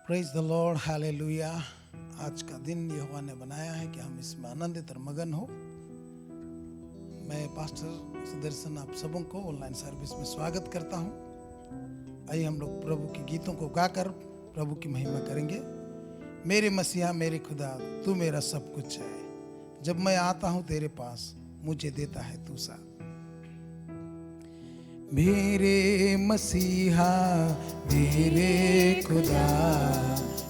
Praise the Lord, hallelujah. आज का दिन यहोवा ने बनाया है कि हम इसमें आनंदित और मगन हो। मैं पास्टर सुदर्शन आप सबों को ऑनलाइन सर्विस में स्वागत करता हूं। आइए हम लोग प्रभु के गीतों को गाकर प्रभु की महिमा करेंगे। मेरे मसीहा मेरे खुदा तू मेरा सब कुछ है, जब मैं आता हूं तेरे पास मुझे देता है तू साथ। मेरे मसीहा मेरे खुदा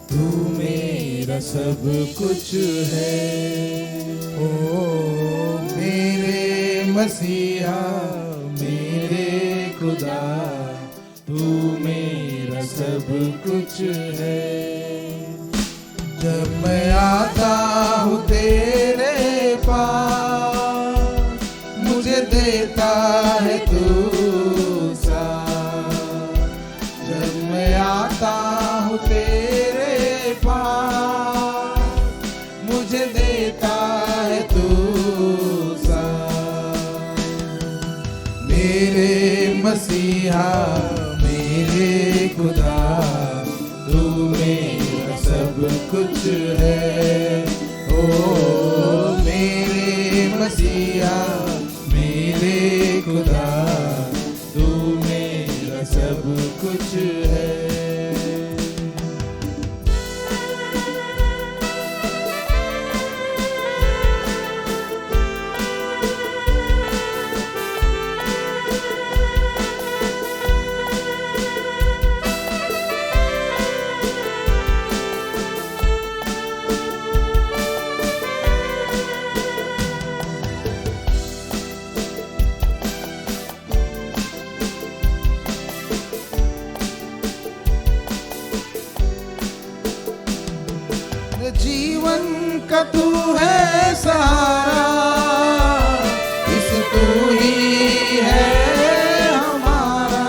तू मेरा सब कुछ है। ओ मेरे मसीहा मेरे खुदा तू मेरा सब कुछ है। जब मैं आता हूँ तेरे पास मुझे देता है तू साथ। जब मैं आता हूँ तेरे पास मुझे देता है तू साथ। मेरे मसीहा मेरे खुदा तू मेरा सब कुछ है। ओ मेरे मसीहा मेरे खुदा तू मेरा सब कुछ है। जीवन का तू है सहारा, इस तू ही है हमारा।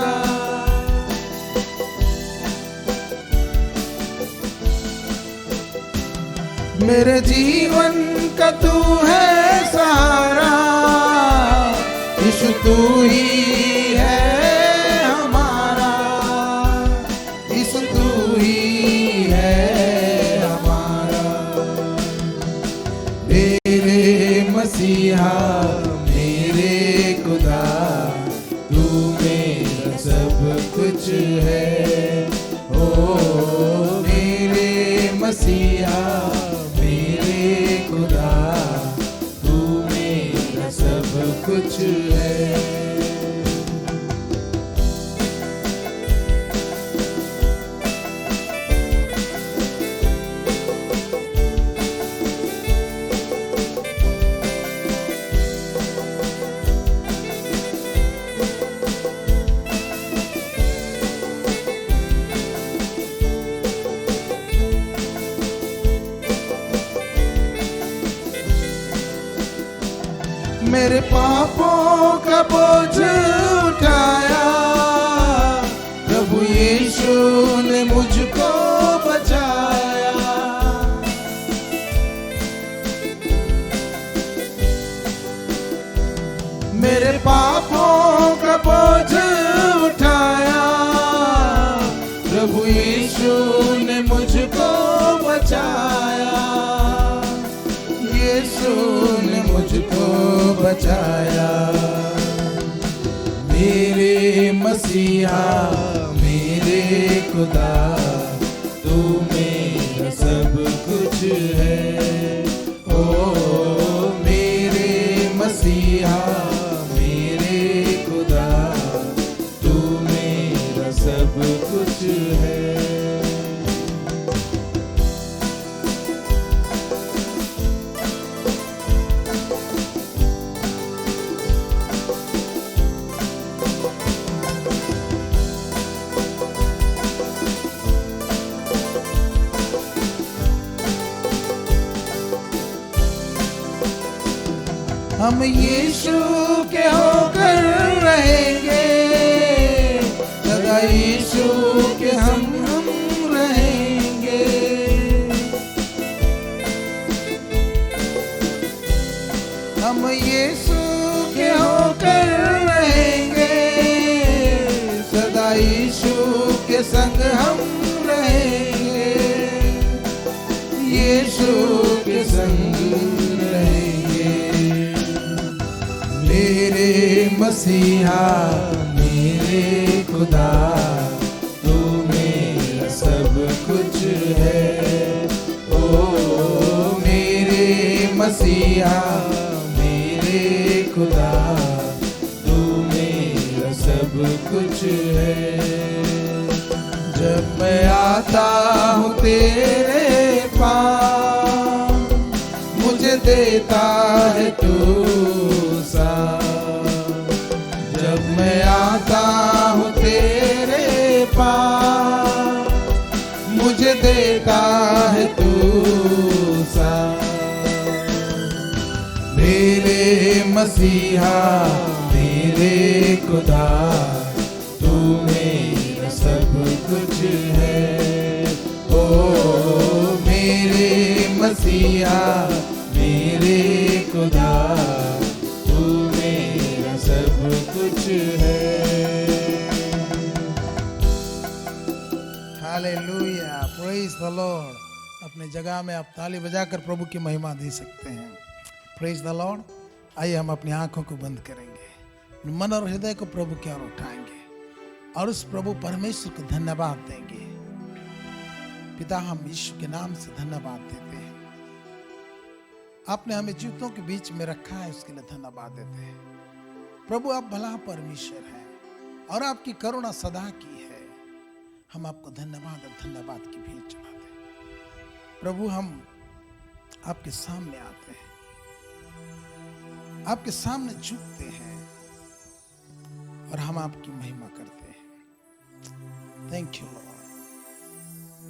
मेरे जीवन का तू है सहारा, इस तू ही है हमारा। इस तू ही मसीहा मेरे खुदा तू मेरा सब कुछ है। ओ मेरे मसीहा मेरे खुदा तू मेरा सब कुछ है। मेरे पापों का बोझ उठाया, प्रभु यीशु ने मुझको बचाया। मेरे पापों का बोझ उठाया, प्रभु यीशु ने मुझको बचाया। यीशु ने मुझको बचाया। मेरे मसीहा मेरे खुदा तू मेरा सब कुछ है। ओ मेरे मसीहा मेरे खुदा तू मेरा सब कुछ है। हम यीशु के होकर रहेंगे, सदा यीशु के हम रहेंगे। हम यीशु के होकर रहेंगे, सदा यीशु के संग हम रहेंगे। यीशु के संग रहेंगे। मेरे मसीहा मेरे खुदा, तू मेरा सब कुछ है। ओ मेरे मसीहा मेरे खुदा, तू मेरा सब कुछ है। जब मैं आता हूँ तेरे पास, मुझे देता है तू साथ। जब मैं आता हूँ तेरे पास, मुझे देता है तू साथ। मेरे मसीहा मेरे खुदा, तू मेरा सब कुछ है। ओ मेरे मसीहा मेरे खुदा, तू मेरा सब कुछ है। Hallelujah, praise the Lord. अपने जगह में आप ताली बजाकर प्रभु की महिमा दे सकते हैं। Praise the Lord. आइए हम अपनी आंखों को बंद करेंगे, मन और हृदय को प्रभु की ओर उठाएंगे और उस प्रभु परमेश्वर को धन्यवाद देंगे। पिता, हम यीशु के नाम से धन्यवाद देते हैं। आपने हमें जीवितों के बीच में रखा है, उसके लिए धन्यवाद देते हैं। प्रभु, आप भला परमेश्वर हैं और आपकी करुणा सदा की है। हम आपको धन्यवाद और धन्यवाद की भेंट चढ़ाते हैं। प्रभु, हम आपके सामने आते हैं, आपके सामने झुकते हैं और हम आपकी महिमा करते हैं। Thank you Lord,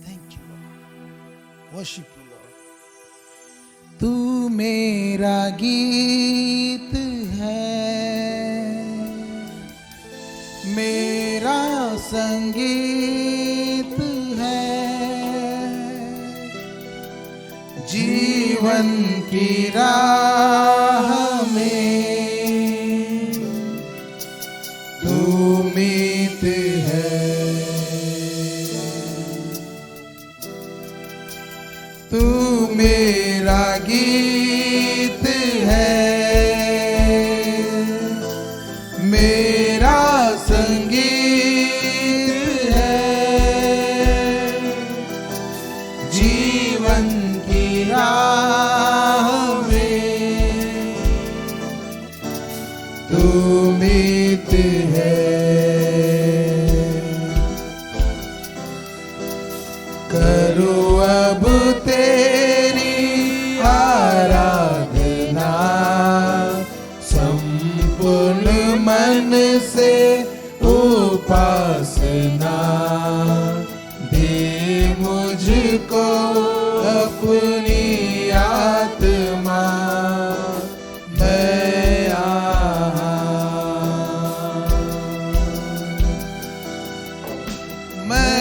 thank you Lord, worship you Lord. तू मेरा गीत है, मेरा संगीत है, जीवन की राह में तू मीत है। तू मेरा गीत है, मेरा संगीत है, जीवन की राह में तू मीत है। करूं अब तेरी आराधना, संपूर्ण मन से उपासना। दे मुझको अपनी आत्मा, मैं यहाँ, मैं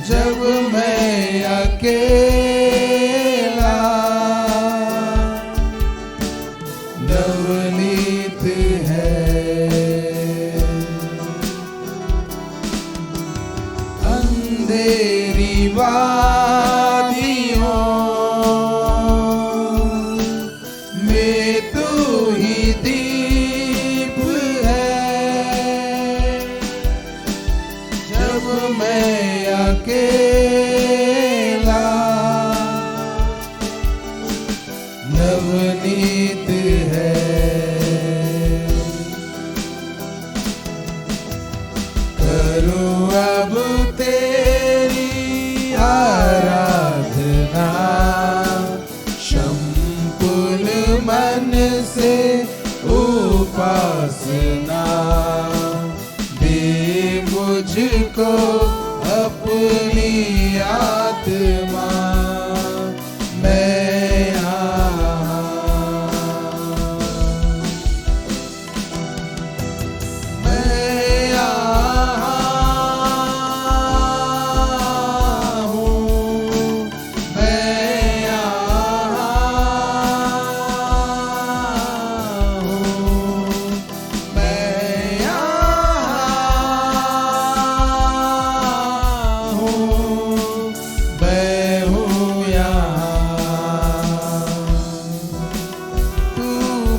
जब मैं अकेला नवनीत है। अंधेरी वादियों में तू ही दीप है। जब मैं अकेला नवनीत है। करूं अब तेरी आराधना, संपूर्ण मन से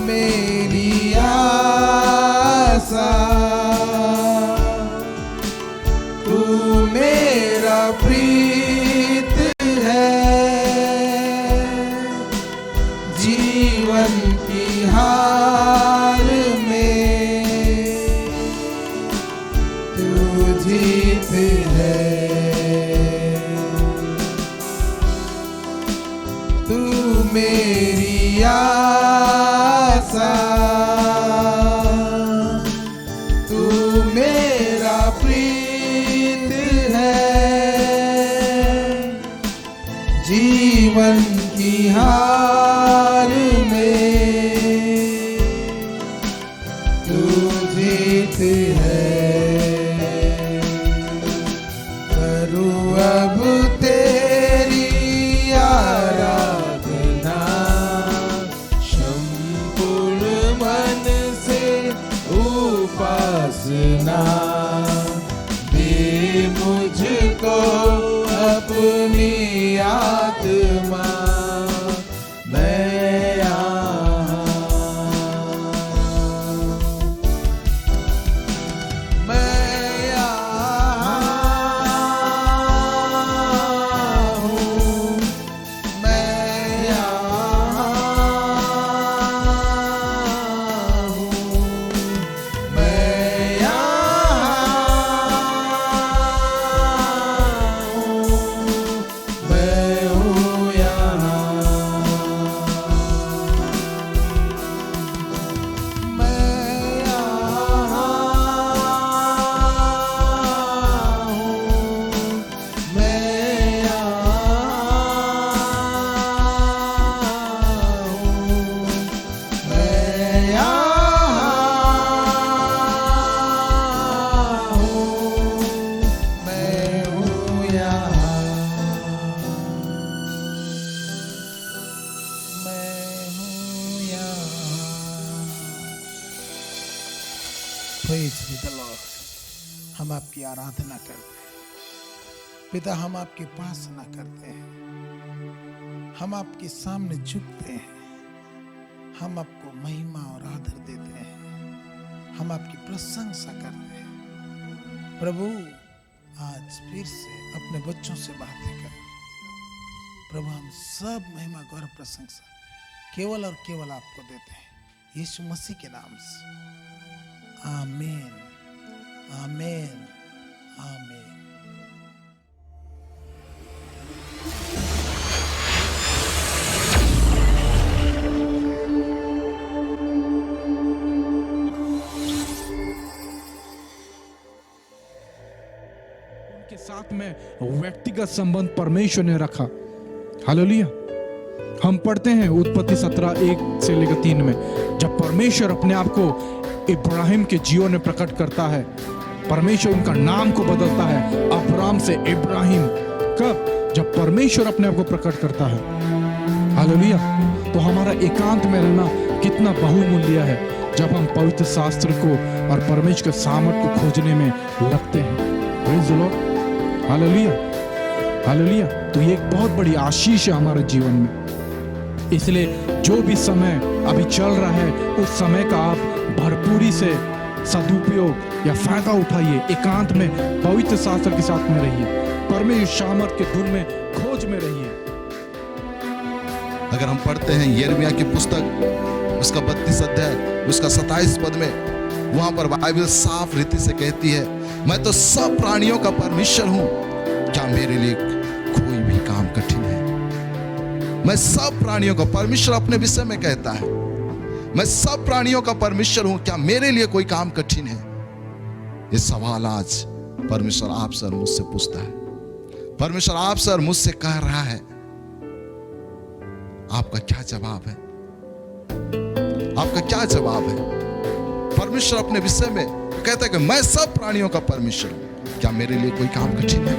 मेरी आशा, तू मेरा प्रीत है, जीवन की हार में तू जीत है। तू मेरी आशा, तू मेरा प्रीत है, जीवन की हार में तू जीत है। करूँ अब तेरी आराधना, संपूर्ण मन से उपासना, दे मुझको अपनी आत्मा, मैं यहाँ, मैं यहाँ हूँ, मैं यहाँ हूँ, मैं यहाँ हूँ, मैं हूँ यहाँ, मैं यहाँ हूँ, मैं Praise be the Lord. हम आपकी आराधना करते हैं पिता, हम आपकी उपासना करते हैं, हम आपके सामने झुकते हैं, हम आपको महिमा और आदर देते हैं, हम आपकी प्रशंसा करते हैं। प्रभु आज फिर से अपने बच्चों से बातें करें। प्रभु हम सब महिमा गौरव प्रशंसा केवल और केवल आपको देते हैं, यीशु मसीह के नाम से। आमीन, आमीन, आमीन। उनके साथ में व्यक्तिगत संबंध परमेश्वर ने रखा। हालेलुया। हम पढ़ते हैं उत्पत्ति 17:1-3 में, जब परमेश्वर अपने आप को इब्राहिम के जीवन में प्रकट करता है, परमेश्वर उनका नाम को बदलता है अब्राम से इब्राहिम। कब? जब परमेश्वर अपने आप को प्रकट करता है। हालेलुया। तो हमारा एकांत में रहना कितना बहुमूल्य है जब हम पवित्र शास्त्र को और परमेश्वर के सामर्थ को खोजने में लगते हैं। Praise the Lord. Hallelujah, hallelujah. तो ये एक बहुत बड़ी आशीष है हमारे जीवन में। इसलिए जो भी समय अभी चल रहा है, उस समय का आप भरपूरी से सदुपयोग या फायदा उठाइए। एकांत में पवित्र शास्त्र के साथ में रहिए, परमेश्वर सामर्थ के धुन में खोज में रहिए। अगर हम पढ़ते हैं यिर्मयाह की पुस्तक, उसका 32 अध्याय, उसका 27 पद में, वहां पर बाइबल साफ रीति से कहती है, मैं तो सब प्राणियों का परमेश्वर हूं, क्या मेरे लिए कोई भी काम कठिन है? मैं सब प्राणियों का परमेश्वर अपने विषय में कहता है, मैं सब प्राणियों का परमेश्वर हूं, क्या मेरे लिए कोई काम कठिन है? ये सवाल आज परमेश्वर आपसे और मुझसे पूछता है। परमेश्वर आपसे और मुझसे कह रहा है, आपका क्या जवाब है? आपका क्या जवाब है? परमेश्वर अपने विषय में कहता है कि मैं सब प्राणियों का परमेश्वर हूं, क्या मेरे लिए कोई काम कठिन है?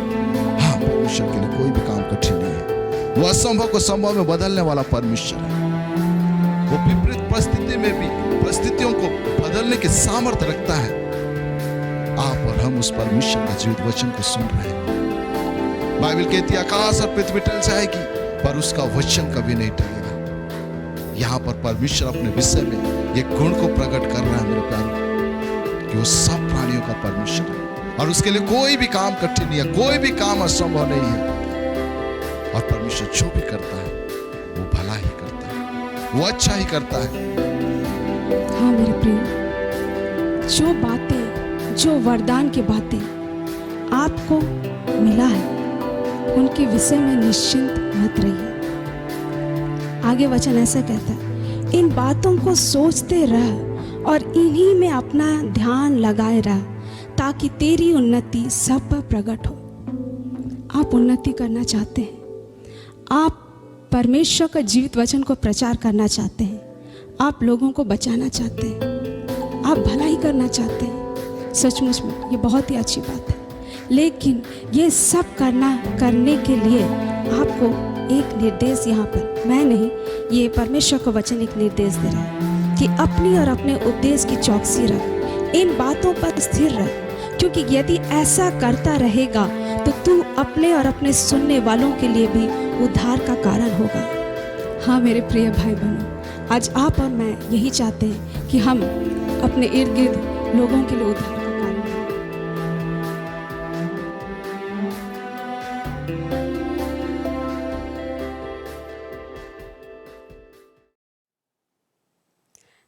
हाँ, परमेश्वर के लिए कोई भी काम कठिन नहीं है। वो असंभव को संभव में बदलने वाला परमेश्वर है। वो विपरीत परिस्थिति में भी परिस्थितियों को बदलने की सामर्थ्य रखता है। आप और हम उस परमेश्वर का जीवित वचन को सुन रहे हैं। बाइबल कहती है, आकाश और पृथ्वी टल जाएगी पर उसका वचन कभी नहीं टलेगा। यहाँ पर परमेश्वर अपने विषय में ये गुण को प्रकट कर रहा है मेरे प्यारे, कि वो सब प्राणियों का परमेश्वर है और उसके लिए कोई भी काम कठिन नहीं है, कोई भी काम असंभव नहीं है। और परमेश्वर जो भी करता है वो भला ही करता है, वो अच्छा ही करता है। हाँ मेरे प्रिय, जो बातें, जो वरदान की बातें आपको मिला है, उनके विषय में निश्चिंत मत रहिए। आगे वचन ऐसा कहता है, इन बातों को सोचते रह और इन्हीं में अपना ध्यान लगाए रह, ताकि तेरी उन्नति सब पर प्रकट हो। आप उन्नति करना चाहते हैं, आप परमेश्वर का जीवित वचन को प्रचार करना चाहते हैं, आप लोगों को बचाना चाहते हैं, आप भलाई करना चाहते हैं, सचमुच में ये बहुत ही अच्छी बात है। लेकिन ये सब करने के लिए आपको एक निर्देश, यहाँ पर मैं नहीं, ये परमेश्वर का वचन एक निर्देश दे रहा है कि अपनी और अपने उपदेश की चौकसी रख, इन बातों पर स्थिर रह, क्योंकि यदि ऐसा करता रहेगा तो तू अपने और अपने सुनने वालों के लिए भी उद्धार का कारण होगा। हाँ मेरे प्रिय भाई बहनों, आज आप और मैं यही चाहते हैं कि हम अपने इर्द गिर्द लोगों के लिए उद्धार का कारण बनें।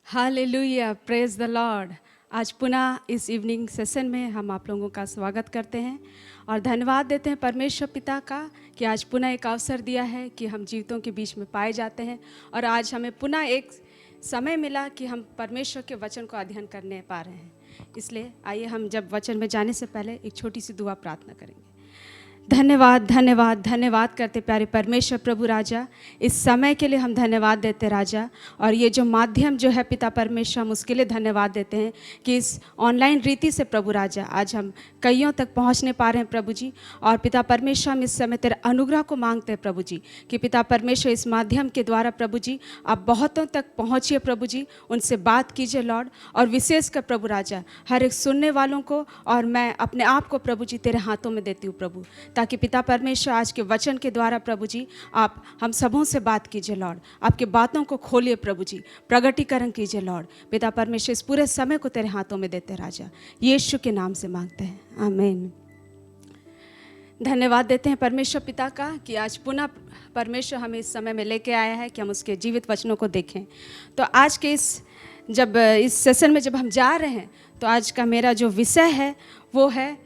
Hallelujah, praise the Lord. आज पुनः इस इवनिंग सेशन में हम आप लोगों का स्वागत करते हैं और धन्यवाद देते हैं परमेश्वर पिता का कि आज पुनः एक अवसर दिया है कि हम जीवितों के बीच में पाए जाते हैं और आज हमें पुनः एक समय मिला कि हम परमेश्वर के वचन को अध्ययन करने पा रहे हैं। इसलिए आइए हम जब वचन में जाने से पहले एक छोटी सी दुआ प्रार्थना करेंगे। धन्यवाद धन्यवाद धन्यवाद करते प्यारे परमेश्वर प्रभु राजा, इस समय के लिए हम धन्यवाद देते राजा। और ये जो माध्यम जो है पिता परमेश्वर, हम उसके लिए धन्यवाद देते हैं कि इस ऑनलाइन रीति से प्रभु राजा आज हम कईयों तक पहुंचने पा रहे हैं प्रभु जी। और पिता परमेश्वर, हम इस समय तेरे अनुग्रह को मांगते हैं प्रभु जी कि पिता परमेश्वर इस माध्यम के द्वारा प्रभु जी आप बहुतों तक पहुँचिए प्रभु जी, उनसे बात कीजिए लॉर्ड। और विशेषकर प्रभु राजा हर एक सुनने वालों को और मैं अपने आप को प्रभु जी तेरे हाथों में देती हूँ प्रभु, ताकि पिता परमेश्वर आज के वचन के द्वारा प्रभु जी आप हम सबों से बात कीजिए लॉर्ड, आपके बातों को खोलिए प्रभु जी, प्रगटीकरण कीजिए लॉर्ड। पिता परमेश्वर इस पूरे समय को तेरे हाथों में देते राजा, यीशु के नाम से मांगते हैं, आमीन। धन्यवाद देते हैं परमेश्वर पिता का कि आज पुनः परमेश्वर हमें इस समय में लेके आया है कि हम उसके जीवित वचनों को देखें। तो आज के इस सेशन में जब हम जा रहे हैं तो आज का मेरा जो विषय है वो है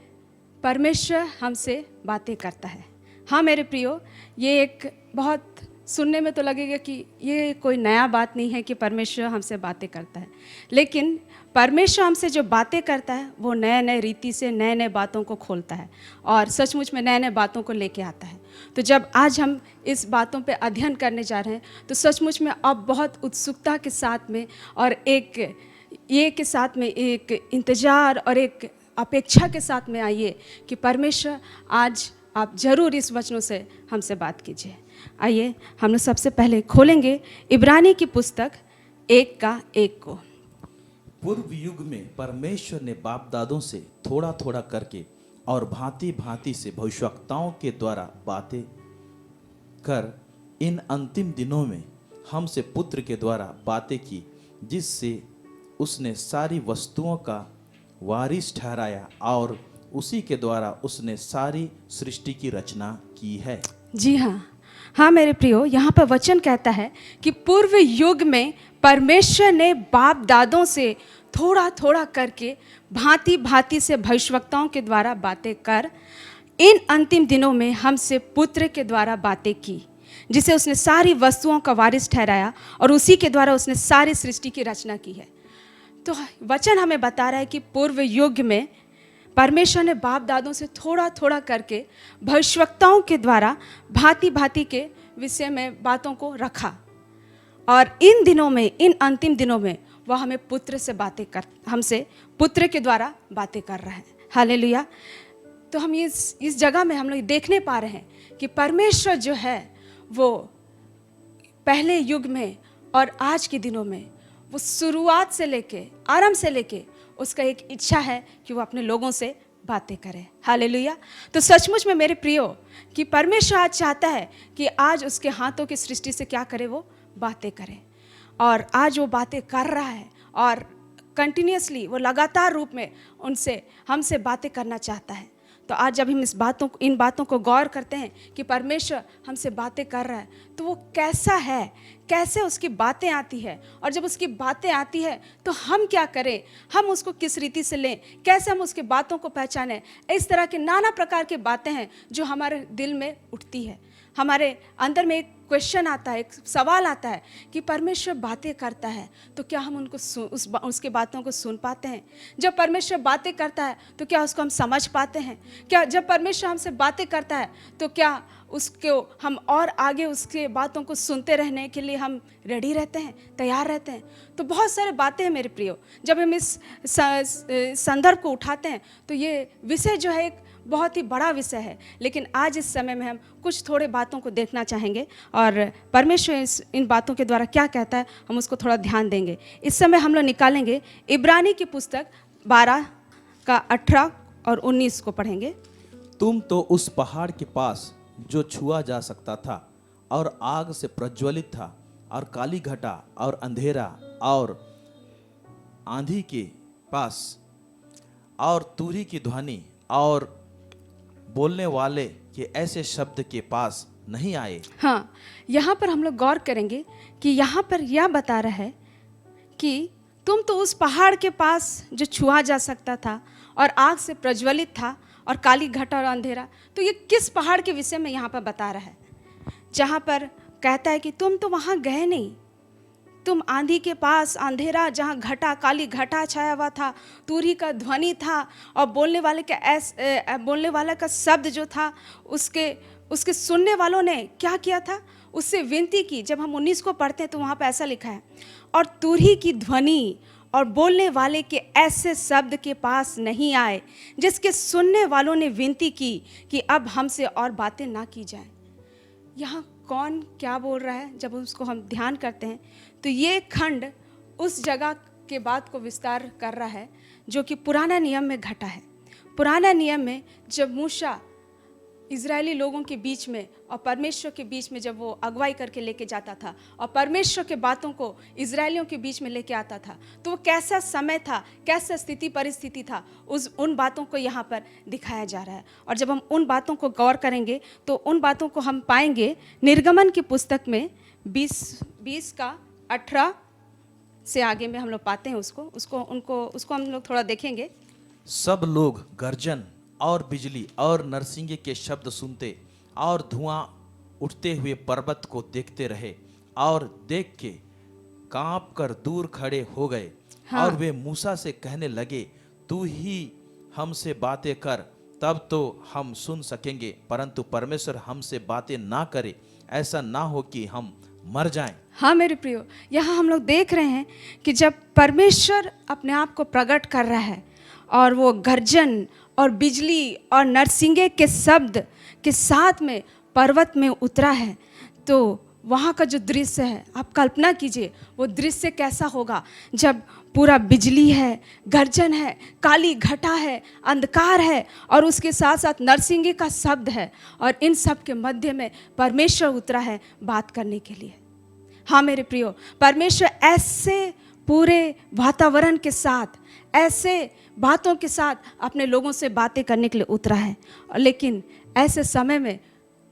परमेश्वर हमसे बातें करता है। हाँ मेरे प्रियो, ये एक बहुत सुनने में तो लगेगा कि ये कोई नया बात नहीं है कि परमेश्वर हमसे बातें करता है, लेकिन परमेश्वर हमसे जो बातें करता है वो नए नए रीति से नए नए बातों को खोलता है और सचमुच में नए नए बातों को लेके आता है। तो जब आज हम इस बातों पे अध्ययन करने जा रहे हैं तो सचमुच में अब बहुत उत्सुकता के साथ में और एक इंतज़ार और एक अपेक्षा के साथ में आइए कि परमेश्वर आज आप जरूर इस वचनों से हमसे बात कीजिए। आइए हम लोग सबसे पहले खोलेंगे इब्रानी की पुस्तक 1:1 को। पूर्व युग में परमेश्वर ने बाप दादों से थोड़ा थोड़ा करके और भांति भांति से भविष्यवक्ताओं के द्वारा बातें कर इन अंतिम दिनों में हमसे पुत्र के द्वारा बातें की, जिससे उसने सारी वस्तुओं का वारिस ठहराया और उसी के द्वारा उसने सारी सृष्टि की रचना की है। जी हाँ मेरे प्रियो, यहाँ पर वचन कहता है कि पूर्व युग में परमेश्वर ने बाप दादों से थोड़ा थोड़ा करके भांति भांति से भविष्यवक्ताओं के द्वारा बातें कर इन अंतिम दिनों में हमसे पुत्र के द्वारा बातें की, जिसे उसने सारी वस्तुओं का वारिस ठहराया और उसी के द्वारा उसने सारी सृष्टि की रचना की है। तो वचन हमें बता रहा है कि पूर्व युग में परमेश्वर ने बाप दादों से थोड़ा थोड़ा करके भविष्यवक्ताओं के द्वारा भांति भांति के विषय में बातों को रखा और इन दिनों में, इन अंतिम दिनों में वह हमें हमसे पुत्र के द्वारा बातें कर रहा है। हालेलुया। तो हम इस जगह में हम लोग देखने पा रहे हैं कि परमेश्वर जो है वो पहले युग में और आज के दिनों में वो शुरुआत से लेके आरंभ से लेके उसका एक इच्छा है कि वो अपने लोगों से बातें करे। हालेलुया। तो सचमुच में मेरे प्रियो कि परमेश्वर आज चाहता है कि आज उसके हाथों की सृष्टि से क्या करे, वो बातें करे। और आज वो बातें कर रहा है और कंटिन्यूसली वो लगातार रूप में उनसे हमसे बातें करना चाहता है। तो आज जब हम इन बातों को गौर करते हैं कि परमेश्वर हमसे बातें कर रहा है, तो वो कैसा है, कैसे उसकी बातें आती है, और जब उसकी बातें आती है तो हम क्या करें, हम उसको किस रीति से लें, कैसे हम उसकी बातों को पहचानें। इस तरह के नाना प्रकार की बातें हैं जो हमारे दिल में उठती है। हमारे अंदर में एक क्वेश्चन आता है, एक सवाल आता है कि परमेश्वर बातें करता है तो क्या हम उनको उसके बातों को सुन पाते हैं? जब परमेश्वर बातें करता है तो क्या उसको हम समझ पाते हैं? क्या जब परमेश्वर हमसे बातें करता है तो क्या उसको हम और आगे उसके बातों को सुनते रहने के लिए हम रेडी रहते हैं, तैयार रहते हैं? तो बहुत सारे बातें हैं मेरे प्रियो। जब हम इस संदर्भ को उठाते हैं तो ये विषय जो है एक बहुत ही बड़ा विषय है, लेकिन आज इस समय में हम कुछ थोड़े बातों को देखना चाहेंगे और परमेश्वर इन बातों के द्वारा क्या कहता है हम उसको थोड़ा ध्यान देंगे। इस समय हम लोग निकालेंगे इब्रानी की पुस्तक 12 का 18 और 19 को पढ़ेंगे। तुम तो उस पहाड़ के पास जो छुआ जा सकता था और आग से प्रज्वलित था और काली घटा और अंधेरा और आंधी के पास और तूरी की ध्वनि और बोलने वाले के ऐसे शब्द के पास नहीं आए। हाँ, यहाँ पर हम लोग गौर करेंगे कि यहाँ पर यह बता रहा है कि तुम तो उस पहाड़ के पास जो छुआ जा सकता था और आग से प्रज्वलित था और काली घटा और अंधेरा। तो ये किस पहाड़ के विषय में यहाँ पर बता रहा है? जहाँ पर कहता है कि तुम तो वहाँ गए नहीं, तुम आंधी के पास, अंधेरा जहाँ घटा, काली घटा छाया हुआ था, तूरी का ध्वनि था और बोलने वाले का शब्द जो था, उसके सुनने वालों ने क्या किया था, उससे विनती की। जब हम 19 को पढ़ते हैं तो वहाँ पर ऐसा लिखा है, और तूरी की ध्वनि और बोलने वाले के ऐसे शब्द के पास नहीं आए जिसके सुनने वालों ने विनती की कि अब हमसे और बातें ना की जाए। यहाँ कौन क्या बोल रहा है? जब उसको हम ध्यान करते हैं तो ये खंड उस जगह के बात को विस्तार कर रहा है जो कि पुराना नियम में घटा है। पुराना नियम में जब मूसा इजरायली लोगों के बीच में और परमेश्वर के बीच में जब वो अगुवाई करके लेके जाता था और परमेश्वर के बातों को इजरायलियों के बीच में लेके आता था, तो वो कैसा समय था, कैसा स्थिति परिस्थिति था, उन बातों को यहाँ पर दिखाया जा रहा है। और जब हम उन बातों को गौर करेंगे तो उन बातों को हम पाएंगे निर्गमन की पुस्तक में 20 का 18 से आगे में हम लोग पाते हैं। उसको हम लोग थोड़ा देखेंगे। सब लोग गर्जन और बिजली और नरसिंगे के शब्द सुनते और धुआं उठते हुए पर्वत को देखते रहे और देख के कांप कर दूर खड़े हो गए। हाँ। और वे मूसा से कहने लगे, तू ही हमसे बातें कर, तब तो हम सुन सकेंगे, परंतु परमेश्वर हमसे बातें ना करे, ऐसा ना हो कि हम मर जाएं। हाँ मेरे प्रियो, यहाँ हम लोग देख रहे हैं कि जब परमेश्वर अपने आप को प्रकट कर रहा है और वो गर्जन और बिजली और नरसिंगे के शब्द के साथ में पर्वत में उतरा है, तो वहाँ का जो दृश्य है, आप कल्पना कीजिए वो दृश्य कैसा होगा जब पूरा बिजली है, गर्जन है, काली घटा है, अंधकार है और उसके साथ साथ नरसिंगे का शब्द है और इन सब के मध्य में परमेश्वर उतरा है बात करने के लिए। हाँ मेरे प्रियो, परमेश्वर ऐसे पूरे वातावरण के साथ, ऐसे बातों के साथ अपने लोगों से बातें करने के लिए उतरा है। लेकिन ऐसे समय में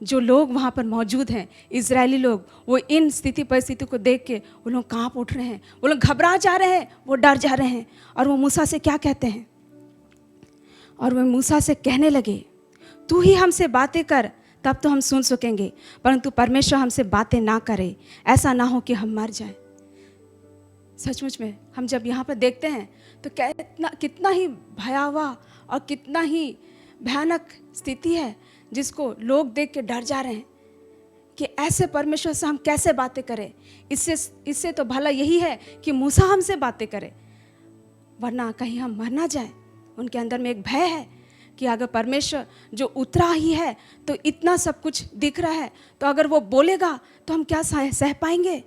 जो लोग वहाँ पर मौजूद हैं, इजरायली लोग, वो इन स्थिति परिस्थिति को देख के वो लोग कांप उठ रहे हैं, वो लोग घबरा जा रहे हैं, वो डर जा रहे हैं। और वो मूसा से क्या कहते हैं? और वो मूसा से कहने लगे, तू ही हमसे बातें कर, तब तो हम सुन सकेंगे, परंतु परमेश्वर हमसे बातें ना करे, ऐसा ना हो कि हम मर जाएं। सचमुच में हम जब यहाँ पर देखते हैं तो कितना ही भयावह और कितना ही भयानक स्थिति है जिसको लोग देख के डर जा रहे हैं कि ऐसे परमेश्वर से हम कैसे बातें करें। इससे तो भला यही है कि मूसा हमसे बातें करे, वरना कहीं हम मर ना जाए। उनके अंदर में एक भय है कि अगर परमेश्वर जो उतरा ही है तो इतना सब कुछ दिख रहा है, तो अगर वो बोलेगा तो हम क्या सह पाएंगे।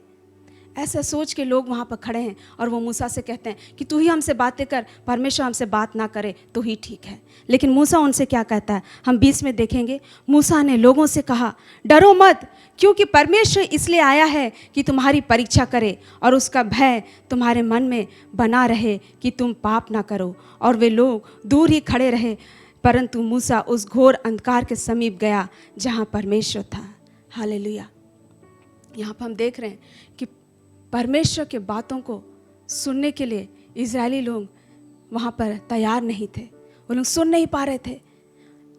ऐसा सोच के लोग वहाँ पर खड़े हैं और वो मूसा से कहते हैं कि तू ही हमसे बातें कर, परमेश्वर हमसे बात ना करे तो ही ठीक है। लेकिन मूसा उनसे क्या कहता है, हम 20 में देखेंगे। मूसा ने लोगों से कहा, डरो मत, क्योंकि परमेश्वर इसलिए आया है कि तुम्हारी परीक्षा करे और उसका भय तुम्हारे मन में बना रहे कि तुम पाप ना करो। और वे लोग दूर ही खड़े रहे, परंतु मूसा उस घोर अंधकार के समीप गया जहाँ परमेश्वर था। हालेलुया। यहाँ पर हम देख रहे हैं कि परमेश्वर के बातों को सुनने के लिए इजरायली लोग वहाँ पर तैयार नहीं थे, वो लोग सुन नहीं पा रहे थे।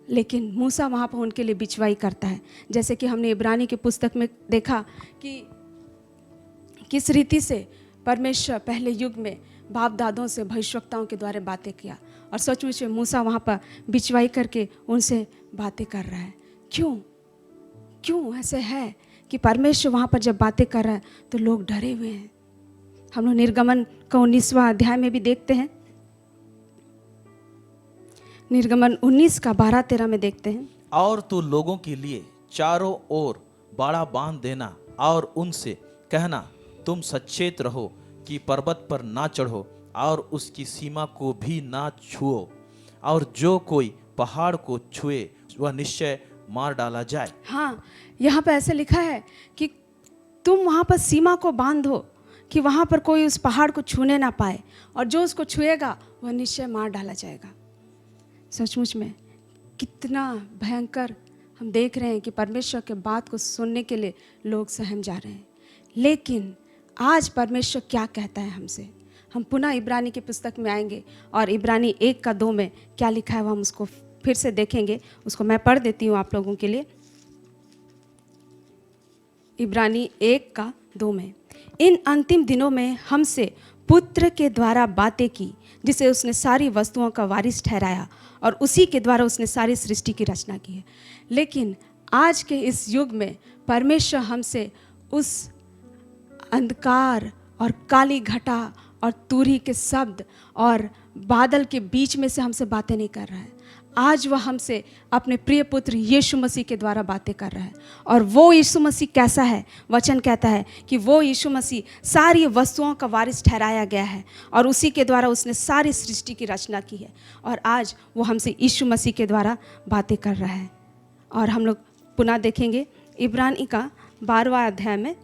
लेकिन मूसा वहाँ पर उनके लिए बिचवाई करता है, जैसे कि हमने इब्रानी की पुस्तक में देखा कि किस रीति से परमेश्वर पहले युग में बाप दादों से भविष्यवक्ताओं के द्वारा बातें किया, और सचमुच में मूसा वहाँ पर बिचवाई करके उनसे बातें कर रहा है। क्यों ऐसे है कि परमेश्वर वहाँ पर जब बातें कर रहा है तो लोग डरे हुए हैं। हम लोग निर्गमन का 19वां अध्याय में भी देखते हैं, निर्गमन 19 का 12-13 में देखते हैं। और तू लोगों के लिए चारों ओर बाड़ा बांध देना और उनसे कहना, तुम सचेत रहो कि पर्वत पर ना चढ़ो और उसकी सीमा को भी ना छुओ, और जो कोई पहाड़ को छुए वह निश्चय मार डाला जाए। हाँ, यहाँ पर ऐसे लिखा है कि तुम वहाँ पर सीमा को बांधो कि वहाँ पर कोई उस पहाड़ को छूने ना पाए, और जो उसको छुएगा वह निश्चय मार डाला जाएगा। सचमुच में कितना भयंकर हम देख रहे हैं कि परमेश्वर के बात को सुनने के लिए लोग सहम जा रहे हैं। लेकिन आज परमेश्वर क्या कहता है हमसे, हम पुनः इब्रानी की पुस्तक में आएंगे और इब्रानी 1:2 में क्या लिखा है वो हम उसको फिर से देखेंगे। उसको मैं पढ़ देती हूँ आप लोगों के लिए। इब्रानी 1:2 में, इन अंतिम दिनों में हमसे पुत्र के द्वारा बातें की, जिसे उसने सारी वस्तुओं का वारिस ठहराया और उसी के द्वारा उसने सारी सृष्टि की रचना की है। लेकिन आज के इस युग में परमेश्वर हमसे उस अंधकार और काली घटा और तूरी के शब्द और बादल के बीच में से हमसे बातें नहीं कर रहा है। आज वह हमसे अपने प्रिय पुत्र यीशु मसीह के द्वारा बातें कर रहा है। और वो यीशु मसीह कैसा है, वचन कहता है कि वो यीशु मसीह सारी वस्तुओं का वारिस ठहराया गया है और उसी के द्वारा उसने सारी सृष्टि की रचना की है। और आज वो हमसे यीशु मसीह के द्वारा बातें कर रहा है। और हम लोग पुनः देखेंगे इब्रानी का 12वां अध्याय में,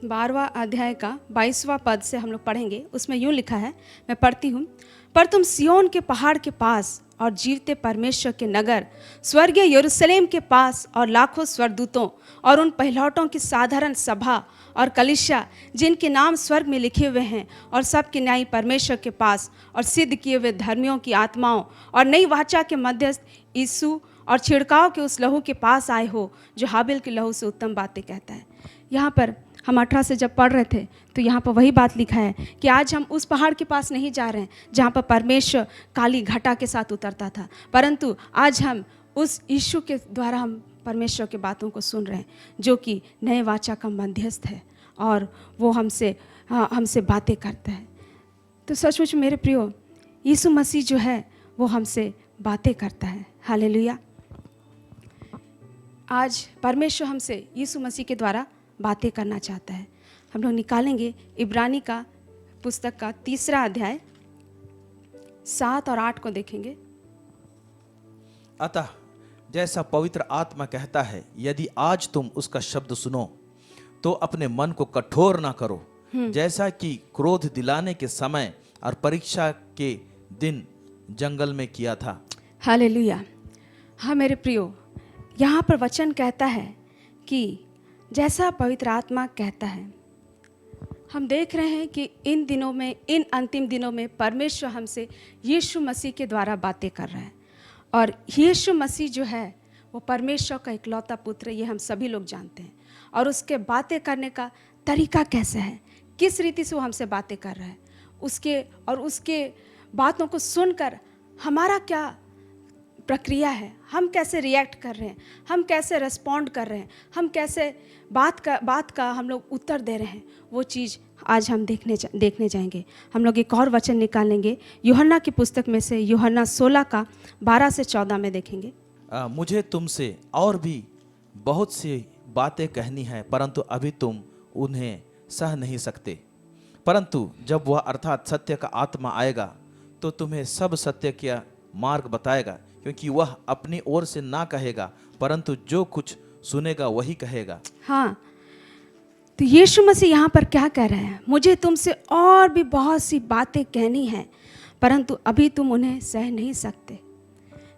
12वां अध्याय का 22वां पद से हम लोग पढ़ेंगे। उसमें यूँ लिखा है, मैं पढ़ती हूँ। पर तुम सियोन के पहाड़ के पास और जीवते परमेश्वर के नगर स्वर्गीय यरूशलेम के पास और लाखों स्वर्गदूतों और उन पहिलौठों की साधारण सभा और कलीसिया जिनके नाम स्वर्ग में लिखे हुए हैं और सबके न्यायी परमेश्वर के पास और सिद्ध किए हुए धर्मियों की आत्माओं और नई वाचा के मध्यस्थ यीशु और छिड़काव के उस लहू के पास आए हो जो हाबिल के लहू से उत्तम बातें कहता है। यहाँ पर हम 18 से जब पढ़ रहे थे तो यहाँ पर वही बात लिखा है कि आज हम उस पहाड़ के पास नहीं जा रहे हैं जहाँ पर परमेश्वर काली घटा के साथ उतरता था, परंतु आज हम उस यीशु के द्वारा हम परमेश्वर की बातों को सुन रहे हैं जो कि नए वाचा का मध्यस्थ है और वो हमसे बातें करता है। तो सचमुच मेरे प्रियो, यीशु मसीह जो है वो हमसे बातें करता है। हालेलुया। आज परमेश्वर हमसे यीशु मसीह के द्वारा बातें करना चाहता है। हम लोग निकालेंगे इब्रानी का पुस्तक का 3रा अध्याय 7 और 8 को देखेंगे। अतः जैसा पवित्र आत्मा कहता है, यदि आज तुम उसका शब्द सुनो तो अपने मन को कठोर ना करो, जैसा कि क्रोध दिलाने के समय और परीक्षा के दिन जंगल में किया था। हालेलुया। हाँ मेरे प्रियो, यहाँ पर वचन कहता है कि जैसा पवित्र आत्मा कहता है, हम देख रहे हैं कि इन दिनों में, इन अंतिम दिनों में परमेश्वर हमसे यीशु मसीह के द्वारा बातें कर रहा है। और यीशु मसीह जो है वो परमेश्वर का इकलौता पुत्र है, ये हम सभी लोग जानते हैं। और उसके बातें करने का तरीका कैसा है, किस रीति से वो हमसे बातें कर रहा है, उसके बातों को सुनकर हमारा क्या प्रक्रिया है, हम कैसे रिएक्ट कर रहे हैं, हम कैसे रिस्पॉन्ड कर रहे हैं, हम कैसे बात का हम लोग उत्तर दे रहे हैं, वो चीज़ आज हम देखने जाएंगे। हम लोग एक और वचन निकालेंगे यूहन्ना की पुस्तक में से, यूहन्ना 16 का 12 से 14 में देखेंगे। मुझे तुमसे और भी बहुत सी बातें कहनी है, परंतु अभी तुम उन्हें सह नहीं सकते, परंतु जब वह अर्थात सत्य का आत्मा आएगा तो तुम्हें सब सत्य का मार्ग बताएगा, क्योंकि वह अपनी ओर से ना कहेगा, परंतु जो कुछ सुनेगा वही कहेगा। हाँ, तो यीशु मसीह यहाँ पर क्या कह रहे हैं? मुझे तुमसे और भी बहुत सी बातें कहनी हैं, परंतु अभी तुम उन्हें सह नहीं सकते।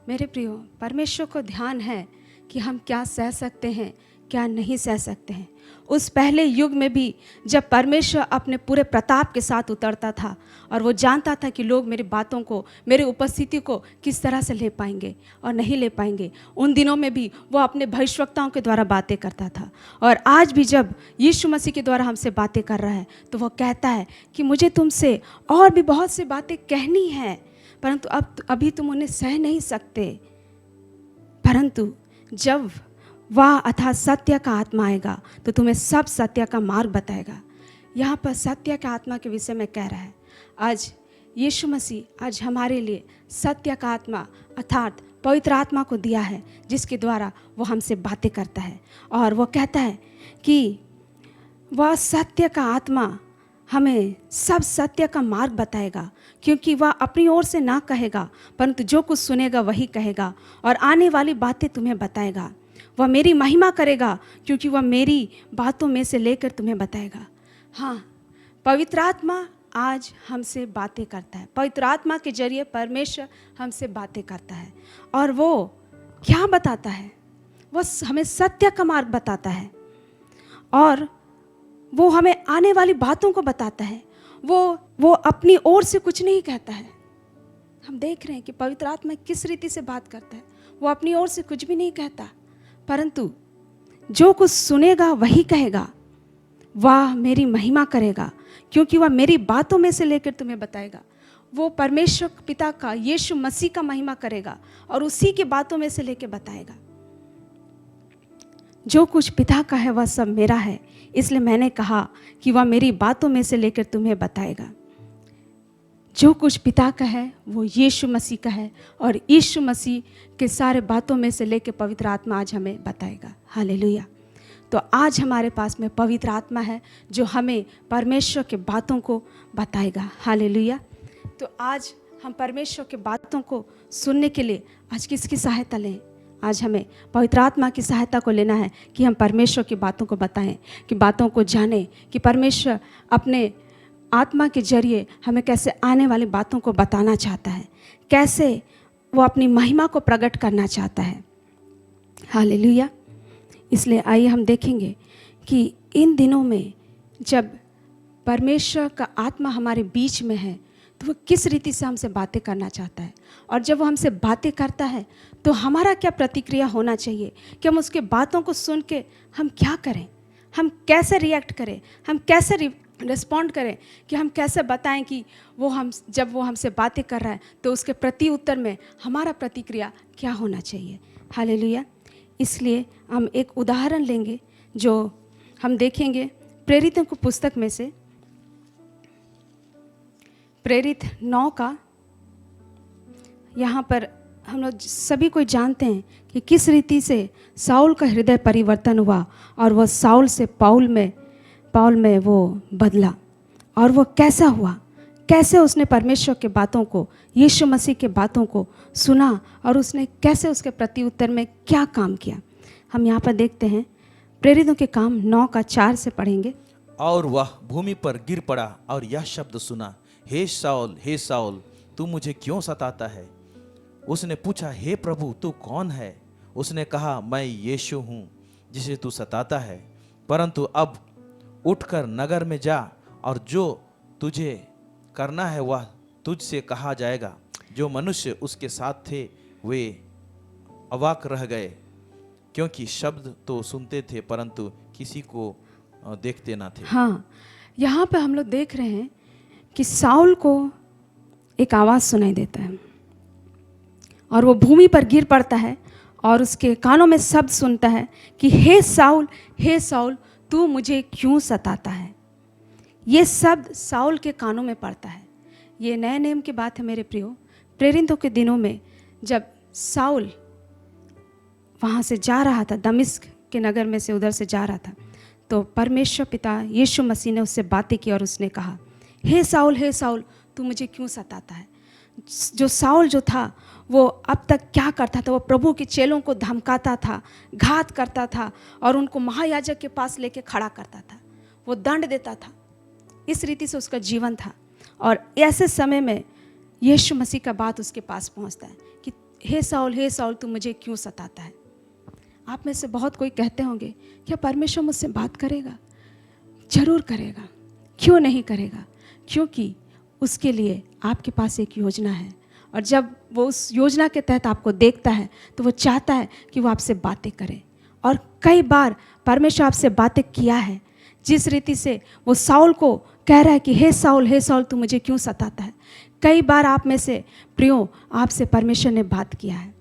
मेरे प्रियो, परमेश्वर को ध्यान है कि हम क्या सह सकते हैं, क्या नहीं सह सकते हैं। उस पहले युग में भी जब परमेश्वर अपने पूरे प्रताप के साथ उतरता था और वो जानता था कि लोग मेरी बातों को, मेरी उपस्थिति को किस तरह से ले पाएंगे और नहीं ले पाएंगे, उन दिनों में भी वो अपने भविष्यवक्ताओं के द्वारा बातें करता था। और आज भी जब यीशु मसीह के द्वारा हमसे बातें कर रहा है तो वो कहता है कि मुझे तुमसे और भी बहुत सी बातें कहनी हैं, परंतु अभी तुम उन्हें सह नहीं सकते। परंतु जब वह अर्थात सत्य का आत्मा आएगा तो तुम्हें सब सत्य का मार्ग बताएगा। यहाँ पर सत्य का आत्मा के विषय में कह रहा है। आज यीशु मसीह आज हमारे लिए सत्य का आत्मा अर्थात पवित्र आत्मा को दिया है, जिसके द्वारा वो हमसे बातें करता है। और वो कहता है कि वह सत्य का आत्मा हमें सब सत्य का मार्ग बताएगा, क्योंकि वह अपनी ओर से ना कहेगा, परंतु जो कुछ सुनेगा वही कहेगा और आने वाली बातें तुम्हें बताएगा। वह मेरी महिमा करेगा, क्योंकि वह मेरी बातों में से लेकर तुम्हें बताएगा। हाँ, पवित्र आत्मा आज हमसे बातें करता है। पवित्र आत्मा के जरिए परमेश्वर हमसे बातें करता है। और वो क्या बताता है? वो हमें सत्य का मार्ग बताता है और वो हमें आने वाली बातों को बताता है। वो अपनी ओर से कुछ नहीं कहता है। हम देख रहे हैं कि पवित्र आत्मा किस रीति से बात करता है। वो अपनी ओर से कुछ भी नहीं कहता, परंतु जो कुछ सुनेगा वही कहेगा। वह मेरी महिमा करेगा, क्योंकि वह मेरी बातों में से लेकर तुम्हें बताएगा। वो परमेश्वर पिता का, यीशु मसीह का महिमा करेगा और उसी की बातों में से लेकर बताएगा। जो कुछ पिता का है वह सब मेरा है, इसलिए मैंने कहा कि वह मेरी बातों में से लेकर तुम्हें बताएगा। जो कुछ पिता का है वो यीशु मसीह का है और यीशु मसीह के सारे बातों में से लेकर पवित्र आत्मा आज हमें बताएगा। हालेलुया। तो आज हमारे पास में पवित्र आत्मा है जो हमें परमेश्वर के बातों को बताएगा। हालेलुया। तो आज हम परमेश्वर के बातों को सुनने के लिए आज किसकी सहायता लें? आज हमें पवित्र आत्मा की सहायता को लेना है कि हम परमेश्वर की बातों को बताएं, कि बातों को जानें, कि परमेश्वर अपने आत्मा के जरिए हमें कैसे आने वाली बातों को बताना चाहता है, कैसे वो अपनी महिमा को प्रकट करना चाहता है। हालेलुया। इसलिए आइए हम देखेंगे कि इन दिनों में जब परमेश्वर का आत्मा हमारे बीच में है तो वो किस रीति से हमसे बातें करना चाहता है, और जब वो हमसे बातें करता है तो हमारा क्या प्रतिक्रिया होना चाहिए, कि हम उसके बातों को सुन के हम क्या करें, हम कैसे रिएक्ट करें, हम कैसे रिस्पॉन्ड करें, कि हम कैसे बताएं कि जब वो हमसे बातें कर रहा है तो उसके प्रति उत्तर में हमारा प्रतिक्रिया क्या होना चाहिए। हालेलुया। इसलिए हम एक उदाहरण लेंगे जो हम देखेंगे प्रेरितों की पुस्तक में से, प्रेरित 9 का। यहाँ पर हम लोग सभी कोई जानते हैं कि किस रीति से साउल का हृदय परिवर्तन हुआ और वह साउल से पाउल में वो बदला, और वो कैसा हुआ, कैसे उसने परमेश्वर के बातों को, यीशु मसीह के बातों को सुना और उसने कैसे उसके प्रति उत्तर में क्या काम किया। हम यहाँ पर देखते हैं प्रेरितों के काम 9 का 4 से पढ़ेंगे। और वह भूमि पर गिर पड़ा और यह शब्द सुना, हे साउल, तू मुझे क्यों सताता है? उसने पूछा, हे प्रभु, तू कौन है? उसने कहा, मैं यीशु हूँ जिसे तू सताता है। परंतु अब उठकर नगर में जा, और जो तुझे करना है वह तुझसे कहा जाएगा। जो मनुष्य उसके साथ थे वे अवाक रह गए, क्योंकि शब्द तो सुनते थे परंतु किसी को देखते ना थे। हाँ, यहाँ पे हम लोग देख रहे हैं कि साउल को एक आवाज़ सुनाई देता है और वो भूमि पर गिर पड़ता है और उसके कानों में शब्द सुनता है कि हे साउल, तू मुझे क्यों सताता है। ये शब्द साउल के कानों में पड़ता है। ये नए नियम की बात है मेरे प्रियो। प्रेरितों के दिनों में जब साउल वहाँ से जा रहा था, दमिश्क के नगर में से उधर से जा रहा था, तो परमेश्वर पिता यीशु मसीह ने उससे बातें की और उसने कहा, हे साउल तू मुझे क्यों सताता है। जो साउल जो था वो अब तक क्या करता था, वो प्रभु के चेलों को धमकाता था, घात करता था और उनको महायाजक के पास लेके खड़ा करता था, वो दंड देता था। इस रीति से उसका जीवन था। और ऐसे समय में यीशु मसीह का बात उसके पास पहुंचता है कि हे साउल तू मुझे क्यों सताता है। आप में से बहुत कोई कहते होंगे, क्या परमेश्वर मुझसे बात करेगा? जरूर करेगा। क्यों नहीं करेगा? क्योंकि उसके लिए आपके पास एक योजना है, और जब वो उस योजना के तहत आपको देखता है तो वो चाहता है कि वो आपसे बातें करे। और कई बार परमेश्वर आपसे बातें किया है, जिस रीति से वो साउल को कह रहा है कि हे साउल तू मुझे क्यों सताता है। कई बार आप में से प्रियो आपसे परमेश्वर ने बात किया है,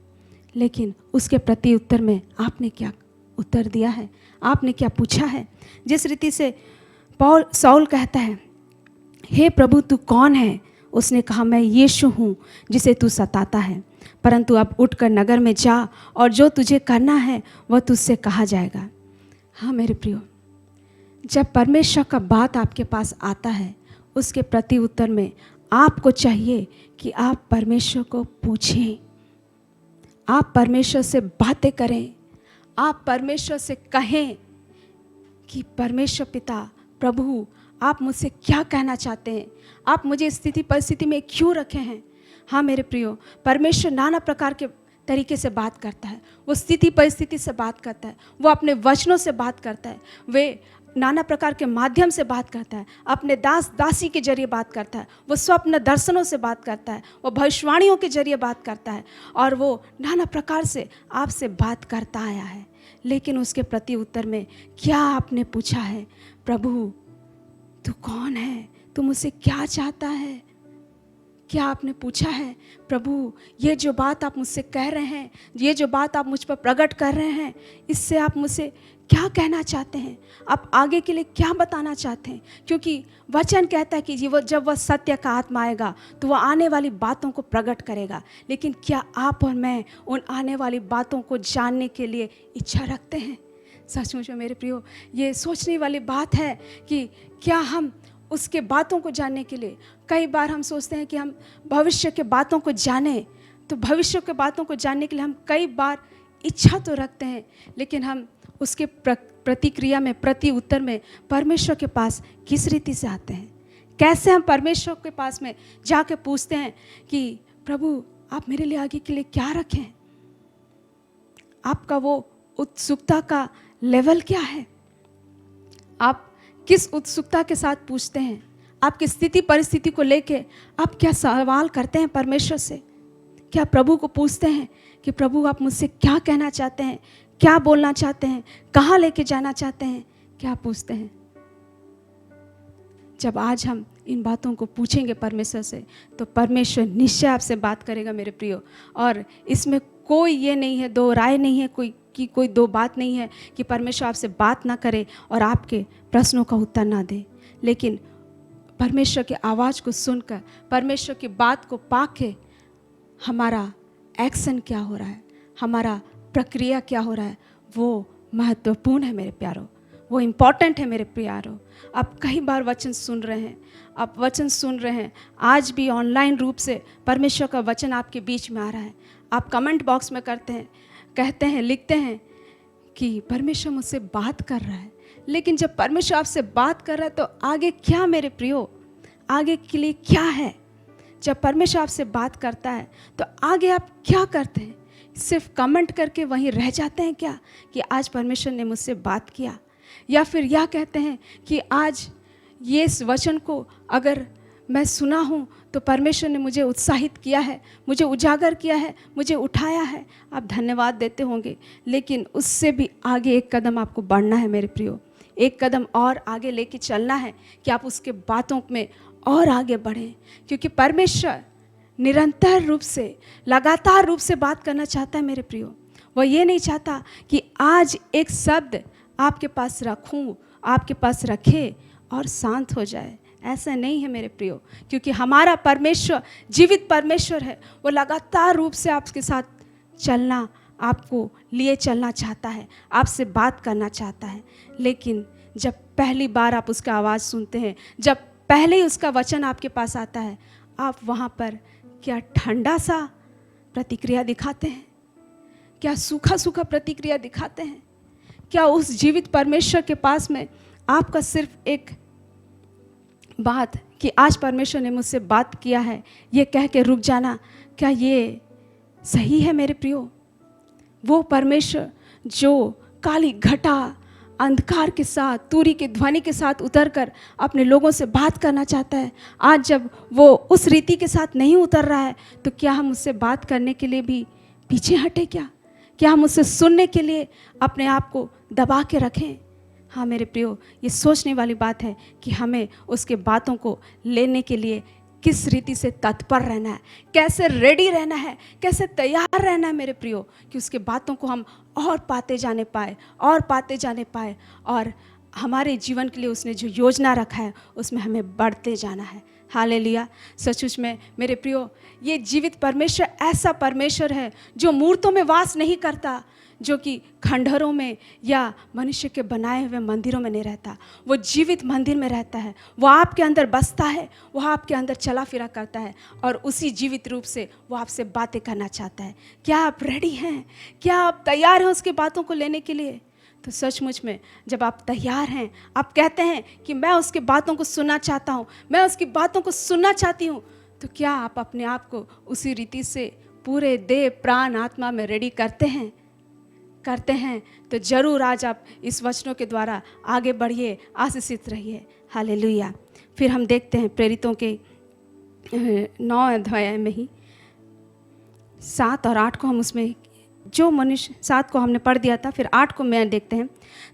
लेकिन उसके प्रति उत्तर में आपने क्या उत्तर दिया है, आपने क्या पूछा है। जिस रीति से साउल कहता है, हे प्रभु तू कौन है? उसने कहा, मैं यीशु हूँ जिसे तू सताता है, परंतु अब उठकर नगर में जा और जो तुझे करना है वह तुझसे कहा जाएगा। हाँ मेरे प्रियो, जब परमेश्वर का बात आपके पास आता है, उसके प्रति उत्तर में आपको चाहिए कि आप परमेश्वर को पूछें, आप परमेश्वर से बातें करें, आप परमेश्वर से कहें कि परमेश्वर पिता प्रभु आप मुझसे क्या कहना चाहते हैं, आप मुझे स्थिति परिस्थिति में क्यों रखे हैं। हाँ मेरे प्रियो, परमेश्वर नाना प्रकार के तरीके से बात करता है। वो स्थिति परिस्थिति से बात करता है, वो अपने वचनों से बात करता है, वे नाना प्रकार के माध्यम से बात करता है, अपने दास दासी के जरिए बात करता है, वो स्वप्न दर्शनों से बात करता है, वो भविष्यवाणियों के जरिए बात करता है, और वो नाना प्रकार से आपसे बात करता आया है। लेकिन उसके प्रति उत्तर में क्या आपने पूछा है? प्रभु तू कौन है? तू मुझसे क्या चाहता है? क्या आपने पूछा है, प्रभु ये जो बात आप मुझसे कह रहे हैं, ये जो बात आप मुझ पर प्रकट कर रहे हैं, इससे आप मुझसे क्या कहना चाहते हैं, आप आगे के लिए क्या बताना चाहते हैं? क्योंकि वचन कहता है कि जब वह सत्य का आत्मा आएगा तो वह आने वाली बातों को प्रकट करेगा। लेकिन क्या आप और मैं उन आने वाली बातों को जानने के लिए इच्छा रखते हैं? सचमुच में मेरे प्रियो, ये सोचने वाली बात है कि क्या हम उसके बातों को जानने के लिए, कई बार हम सोचते हैं कि हम भविष्य के बातों को जानें, तो भविष्य के बातों को जानने के लिए हम कई बार इच्छा तो रखते हैं, लेकिन हम उसके प्रतिक्रिया में, प्रति उत्तर में परमेश्वर के पास किस रीति से आते हैं? कैसे हम परमेश्वर के पास में जाके पूछते हैं कि प्रभु आप मेरे लिए आगे के लिए क्या रखें? आपका वो उत्सुकता का लेवल क्या है? आप किस उत्सुकता के साथ पूछते हैं? आपकी स्थिति परिस्थिति को लेके आप क्या सवाल करते हैं परमेश्वर से? क्या प्रभु को पूछते हैं कि प्रभु आप मुझसे क्या कहना चाहते हैं, क्या बोलना चाहते हैं, कहाँ लेके जाना चाहते हैं? क्या पूछते हैं? जब आज हम इन बातों को पूछेंगे परमेश्वर से, तो परमेश्वर निश्चय आपसे बात करेगा मेरे प्रियो। और इसमें कोई ये नहीं है, दो राय नहीं है, कोई दो बात नहीं है कि परमेश्वर आपसे बात ना करे और आपके प्रश्नों का उत्तर ना दे। लेकिन परमेश्वर की आवाज़ को सुनकर, परमेश्वर की बात को पाके हमारा एक्शन क्या हो रहा है, हमारा प्रक्रिया क्या हो रहा है, वो महत्वपूर्ण है मेरे प्यारों, वो इम्पॉर्टेंट है मेरे प्यारों। आप कई बार वचन सुन रहे हैं, आप वचन सुन रहे हैं, आज भी ऑनलाइन रूप से परमेश्वर का वचन आपके बीच में आ रहा है। आप कमेंट बॉक्स में कहते हैं, लिखते हैं कि परमेश्वर मुझसे बात कर रहा है। लेकिन जब परमेश्वर आपसे बात कर रहा है तो आगे क्या मेरे प्रियो, आगे के लिए क्या है? जब परमेश्वर आपसे बात करता है तो आगे आप क्या करते हैं? सिर्फ कमेंट करके वहीं रह जाते हैं क्या कि आज परमेश्वर ने मुझसे बात किया? या फिर यह कहते हैं कि आज ये इस वचन को अगर मैं सुना हूँ तो परमेश्वर ने मुझे उत्साहित किया है, मुझे उजागर किया है, मुझे उठाया है, आप धन्यवाद देते होंगे। लेकिन उससे भी आगे एक कदम आपको बढ़ना है मेरे प्रियो, एक कदम और आगे लेके चलना है कि आप उसके बातों में और आगे बढ़ें। क्योंकि परमेश्वर निरंतर रूप से, लगातार रूप से बात करना चाहता है मेरे प्रियो। वह ये नहीं चाहता कि आज एक शब्द आपके पास रखूं, आपके पास रखे और शांत हो जाए। ऐसा नहीं है मेरे प्रियो, क्योंकि हमारा परमेश्वर जीवित परमेश्वर है। वो लगातार रूप से आपके साथ चलना, आपको लिए चलना चाहता है, आपसे बात करना चाहता है। लेकिन जब पहली बार आप उसका आवाज़ सुनते हैं, जब पहले ही उसका वचन आपके पास आता है, आप वहाँ पर क्या ठंडा सा प्रतिक्रिया दिखाते हैं? क्या सूखा सूखा प्रतिक्रिया दिखाते हैं? क्या उस जीवित परमेश्वर के पास में आपका सिर्फ एक बात कि आज परमेश्वर ने मुझसे बात किया है ये कह के रुक जाना, क्या ये सही है मेरे प्रियो? वो परमेश्वर जो काली घटा अंधकार के साथ, तुरी की ध्वनि के साथ उतरकर अपने लोगों से बात करना चाहता है, आज जब वो उस रीति के साथ नहीं उतर रहा है, तो क्या हम उससे बात करने के लिए भी पीछे हटे? क्या हम उससे सुनने के लिए अपने आप को दबा के रखें? हाँ मेरे प्रियो, ये सोचने वाली बात है कि हमें उसके बातों को लेने के लिए किस रीति से तत्पर रहना है, कैसे रेडी रहना है, कैसे तैयार रहना है मेरे प्रियो, कि उसके बातों को हम और पाते जाने पाए और हमारे जीवन के लिए उसने जो योजना रखा है उसमें हमें बढ़ते जाना है। हालेलुया। सचमुच में मेरे प्रियो, ये जीवित परमेश्वर ऐसा परमेश्वर है जो मूर्तों में वास नहीं करता, जो कि खंडहरों में या मनुष्य के बनाए हुए मंदिरों में नहीं रहता। वो जीवित मंदिर में रहता है, वो आपके अंदर बसता है, वो आपके अंदर चला फिरा करता है और उसी जीवित रूप से वो आपसे बातें करना चाहता है। क्या आप रेडी हैं? क्या आप तैयार हैं उसकी बातों को लेने के लिए? तो सचमुच में जब आप तैयार हैं, आप कहते हैं कि मैं उसकी बातों को सुनना चाहता हूँ, मैं उसकी बातों को सुनना चाहती हूँ, तो क्या आप अपने आप को उसी रीति से पूरे देह प्राण आत्मा में रेडी करते हैं? तो जरूर आज आप इस वचनों के द्वारा आगे बढ़िए, आशीषित रहिए। हालेलुया। फिर हम देखते हैं प्रेरितों के 9 अध्याय में ही 7 और 8 को हम उसमें जो मनुष्य 7 को हमने पढ़ दिया था, फिर 8 को मैं देखते हैं।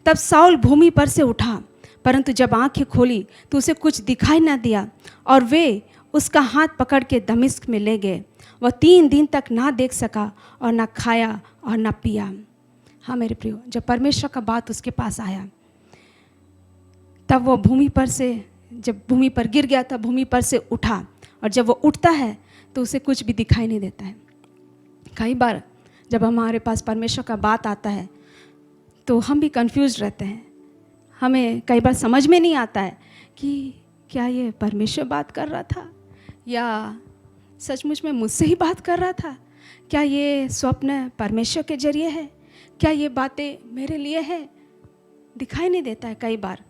तब साउल भूमि पर से उठा, परंतु जब आंखें खोली तो उसे कुछ दिखाई न दिया और वे उसका हाथ पकड़ के दमिश्क में ले गए। वह 3 दिन तक ना देख सका और ना खाया और ना पिया। हाँ मेरे प्रियो, जब परमेश्वर का बात उसके पास आया, तब वो जब भूमि पर गिर गया था, भूमि पर से उठा, और जब वो उठता है तो उसे कुछ भी दिखाई नहीं देता है। कई बार जब हमारे पास परमेश्वर का बात आता है तो हम भी कंफ्यूज रहते हैं। हमें कई बार समझ में नहीं आता है कि क्या ये परमेश्वर बात कर रहा था या सचमुच में मुझसे ही बात कर रहा था? क्या ये स्वप्न परमेश्वर के जरिए है? क्या ये बातें मेरे लिए है? दिखाई नहीं देता है कई बार।